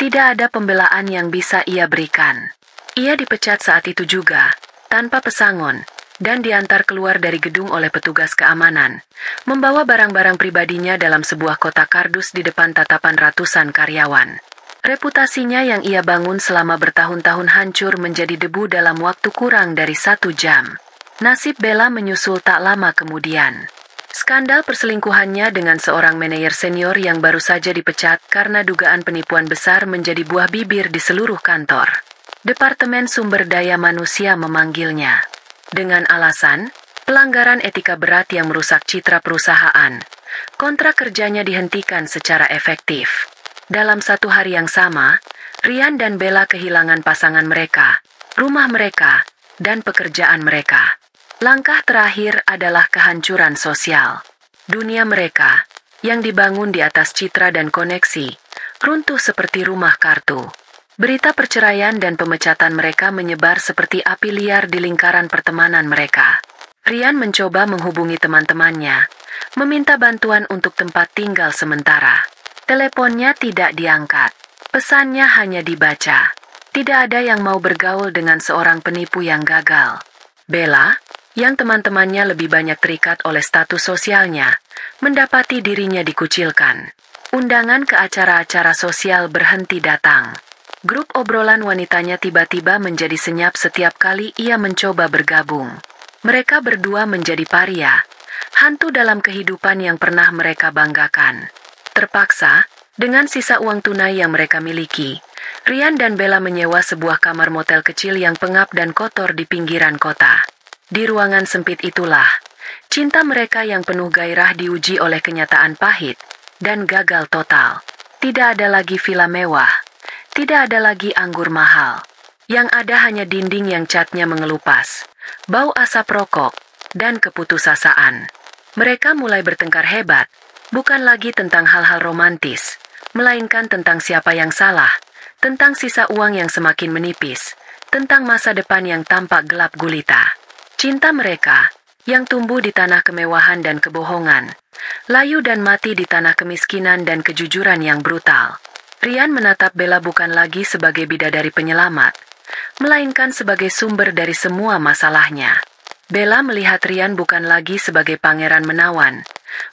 Tidak ada pembelaan yang bisa ia berikan. Ia dipecat saat itu juga, tanpa pesangon, dan diantar keluar dari gedung oleh petugas keamanan, membawa barang-barang pribadinya dalam sebuah kotak kardus di depan tatapan ratusan karyawan. Reputasinya yang ia bangun selama bertahun-tahun hancur menjadi debu dalam waktu kurang dari 1 jam. Nasib Bella menyusul tak lama kemudian. Skandal perselingkuhannya dengan seorang manajer senior yang baru saja dipecat karena dugaan penipuan besar menjadi buah bibir di seluruh kantor. Departemen Sumber Daya Manusia memanggilnya dengan alasan pelanggaran etika berat yang merusak citra perusahaan. Kontrak kerjanya dihentikan secara efektif. Dalam 1 hari yang sama, Rian dan Bella kehilangan pasangan mereka, rumah mereka, dan pekerjaan mereka. Langkah terakhir adalah kehancuran sosial. Dunia mereka, yang dibangun di atas citra dan koneksi, runtuh seperti rumah kartu. Berita perceraian dan pemecatan mereka menyebar seperti api liar di lingkaran pertemanan mereka. Rian mencoba menghubungi teman-temannya, meminta bantuan untuk tempat tinggal sementara. Teleponnya tidak diangkat. Pesannya hanya dibaca. Tidak ada yang mau bergaul dengan seorang penipu yang gagal. Bella, yang teman-temannya lebih banyak terikat oleh status sosialnya, mendapati dirinya dikucilkan. Undangan ke acara-acara sosial berhenti datang. Grup obrolan wanitanya tiba-tiba menjadi senyap setiap kali ia mencoba bergabung. Mereka berdua menjadi paria, hantu dalam kehidupan yang pernah mereka banggakan. Terpaksa, dengan sisa uang tunai yang mereka miliki, Rian dan Bella menyewa sebuah kamar motel kecil yang pengap dan kotor di pinggiran kota. Di ruangan sempit itulah, cinta mereka yang penuh gairah diuji oleh kenyataan pahit dan gagal total. Tidak ada lagi villa mewah. Tidak ada lagi anggur mahal. Yang ada hanya dinding yang catnya mengelupas, bau asap rokok, dan keputusasaan. Mereka mulai bertengkar hebat, bukan lagi tentang hal-hal romantis, melainkan tentang siapa yang salah, tentang sisa uang yang semakin menipis, tentang masa depan yang tampak gelap gulita. Cinta mereka, yang tumbuh di tanah kemewahan dan kebohongan, layu dan mati di tanah kemiskinan dan kejujuran yang brutal. Rian menatap Bella bukan lagi sebagai bidadari penyelamat, melainkan sebagai sumber dari semua masalahnya. Bella melihat Rian bukan lagi sebagai pangeran menawan,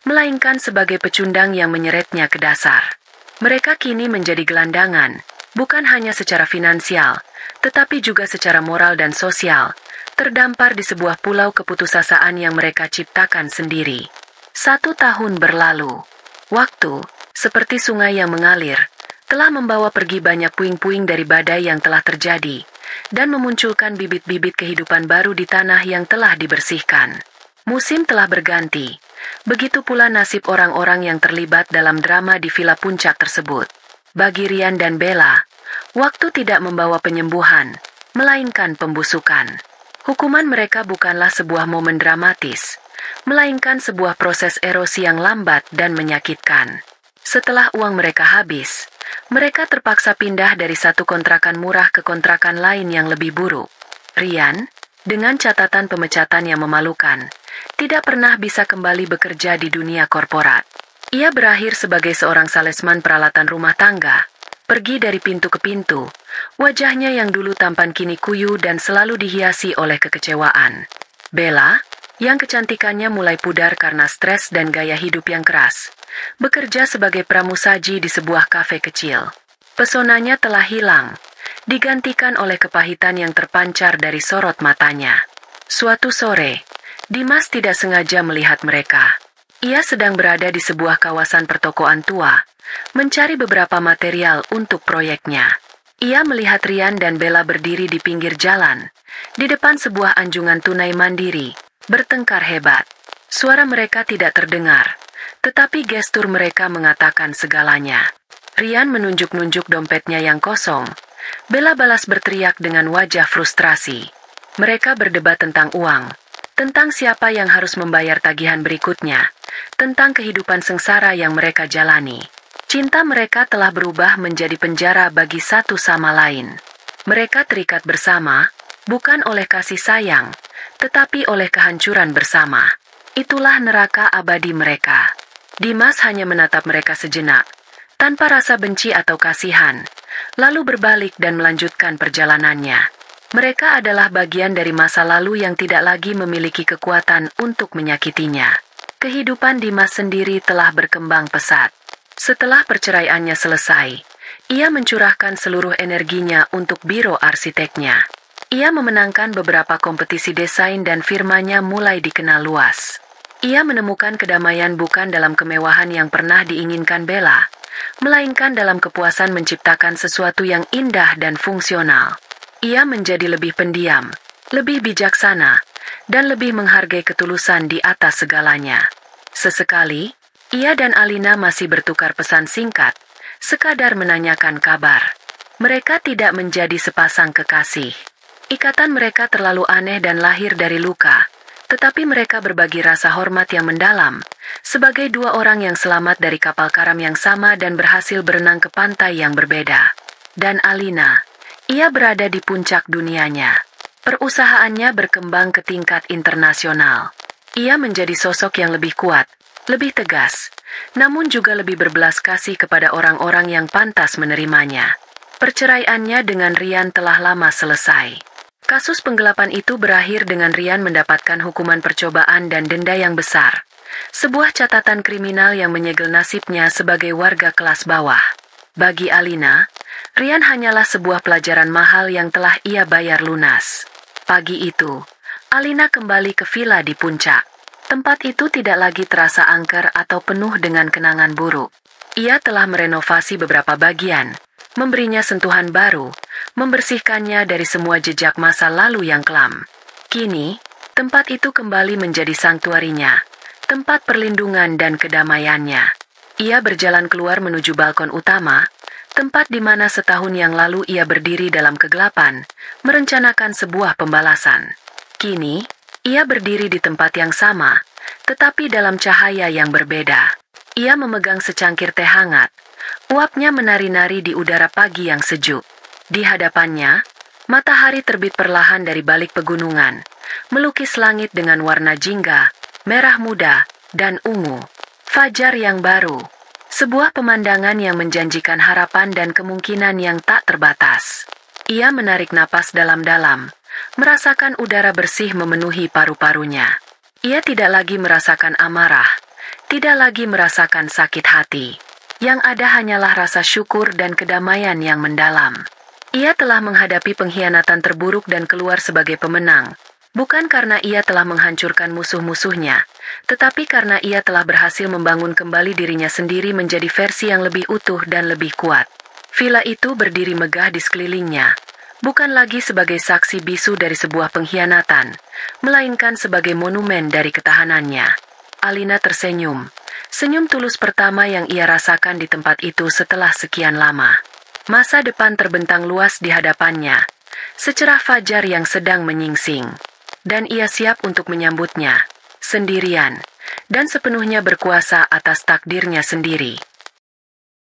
melainkan sebagai pecundang yang menyeretnya ke dasar. Mereka kini menjadi gelandangan, bukan hanya secara finansial, tetapi juga secara moral dan sosial, terdampar di sebuah pulau keputusasaan yang mereka ciptakan sendiri. 1 tahun berlalu. Waktu, seperti sungai yang mengalir, telah membawa pergi banyak puing-puing dari badai yang telah terjadi, dan memunculkan bibit-bibit kehidupan baru di tanah yang telah dibersihkan. Musim telah berganti, begitu pula nasib orang-orang yang terlibat dalam drama di Villa Puncak tersebut. Bagi Rian dan Bella, waktu tidak membawa penyembuhan, melainkan pembusukan. Hukuman mereka bukanlah sebuah momen dramatis, melainkan sebuah proses erosi yang lambat dan menyakitkan. Setelah uang mereka habis, mereka terpaksa pindah dari satu kontrakan murah ke kontrakan lain yang lebih buruk. Rian, dengan catatan pemecatan yang memalukan, tidak pernah bisa kembali bekerja di dunia korporat. Ia berakhir sebagai seorang salesman peralatan rumah tangga, pergi dari pintu ke pintu, wajahnya yang dulu tampan kini kuyu dan selalu dihiasi oleh kekecewaan. Bella, yang kecantikannya mulai pudar karena stres dan gaya hidup yang keras, bekerja sebagai pramusaji di sebuah kafe kecil. Pesonanya telah hilang, digantikan oleh kepahitan yang terpancar dari sorot matanya. Suatu sore, Dimas tidak sengaja melihat mereka. Ia sedang berada di sebuah kawasan pertokoan tua, mencari beberapa material untuk proyeknya. Ia melihat Rian dan Bella berdiri di pinggir jalan, di depan sebuah anjungan tunai mandiri, bertengkar hebat. Suara mereka tidak terdengar, tetapi gestur mereka mengatakan segalanya. Rian menunjuk-nunjuk dompetnya yang kosong. Bella balas berteriak dengan wajah frustrasi. Mereka berdebat tentang uang, tentang siapa yang harus membayar tagihan berikutnya, tentang kehidupan sengsara yang mereka jalani. Cinta mereka telah berubah menjadi penjara bagi satu sama lain. Mereka terikat bersama, bukan oleh kasih sayang, tetapi oleh kehancuran bersama. Itulah neraka abadi mereka. Dimas hanya menatap mereka sejenak, tanpa rasa benci atau kasihan, lalu berbalik dan melanjutkan perjalanannya. Mereka adalah bagian dari masa lalu yang tidak lagi memiliki kekuatan untuk menyakitinya. Kehidupan Dimas sendiri telah berkembang pesat. Setelah perceraiannya selesai, ia mencurahkan seluruh energinya untuk biro arsiteknya. Ia memenangkan beberapa kompetisi desain dan firmanya mulai dikenal luas. Ia menemukan kedamaian bukan dalam kemewahan yang pernah diinginkan Bella, melainkan dalam kepuasan menciptakan sesuatu yang indah dan fungsional. Ia menjadi lebih pendiam, lebih bijaksana, dan lebih menghargai ketulusan di atas segalanya. Sesekali, ia dan Alina masih bertukar pesan singkat, sekadar menanyakan kabar. Mereka tidak menjadi sepasang kekasih. Ikatan mereka terlalu aneh dan lahir dari luka, tetapi mereka berbagi rasa hormat yang mendalam, sebagai dua orang yang selamat dari kapal karam yang sama dan berhasil berenang ke pantai yang berbeda. Dan Alina, ia berada di puncak dunianya. Perusahaannya berkembang ke tingkat internasional. Ia menjadi sosok yang lebih kuat, lebih tegas, namun juga lebih berbelas kasih kepada orang-orang yang pantas menerimanya. Perceraiannya dengan Rian telah lama selesai. Kasus penggelapan itu berakhir dengan Rian mendapatkan hukuman percobaan dan denda yang besar. Sebuah catatan kriminal yang menyegel nasibnya sebagai warga kelas bawah. Bagi Alina, Rian hanyalah sebuah pelajaran mahal yang telah ia bayar lunas. Pagi itu, Alina kembali ke villa di puncak. Tempat itu tidak lagi terasa angker atau penuh dengan kenangan buruk. Ia telah merenovasi beberapa bagian, memberinya sentuhan baru, membersihkannya dari semua jejak masa lalu yang kelam. Kini, tempat itu kembali menjadi sanktuarinya, tempat perlindungan dan kedamaiannya. Ia berjalan keluar menuju balkon utama, tempat di mana setahun yang lalu ia berdiri dalam kegelapan, merencanakan sebuah pembalasan. Kini, ia berdiri di tempat yang sama, tetapi dalam cahaya yang berbeda. Ia memegang secangkir teh hangat. Uapnya menari-nari di udara pagi yang sejuk. Di hadapannya, matahari terbit perlahan dari balik pegunungan, melukis langit dengan warna jingga, merah muda, dan ungu. Fajar yang baru. Sebuah pemandangan yang menjanjikan harapan dan kemungkinan yang tak terbatas. Ia menarik napas dalam-dalam, merasakan udara bersih memenuhi paru-parunya. Ia tidak lagi merasakan amarah, tidak lagi merasakan sakit hati. Yang ada hanyalah rasa syukur dan kedamaian yang mendalam. Ia telah menghadapi pengkhianatan terburuk dan keluar sebagai pemenang, Bukan karena ia telah menghancurkan musuh-musuhnya, tetapi karena ia telah berhasil membangun kembali dirinya sendiri menjadi versi yang lebih utuh dan lebih kuat. Villa itu berdiri megah di sekelilingnya, bukan lagi sebagai saksi bisu dari sebuah pengkhianatan, melainkan sebagai monumen dari ketahanannya. Alina tersenyum, senyum tulus pertama yang ia rasakan di tempat itu setelah sekian lama. Masa depan terbentang luas di hadapannya, secerah fajar yang sedang menyingsing. Dan ia siap untuk menyambutnya, sendirian, dan sepenuhnya berkuasa atas takdirnya sendiri.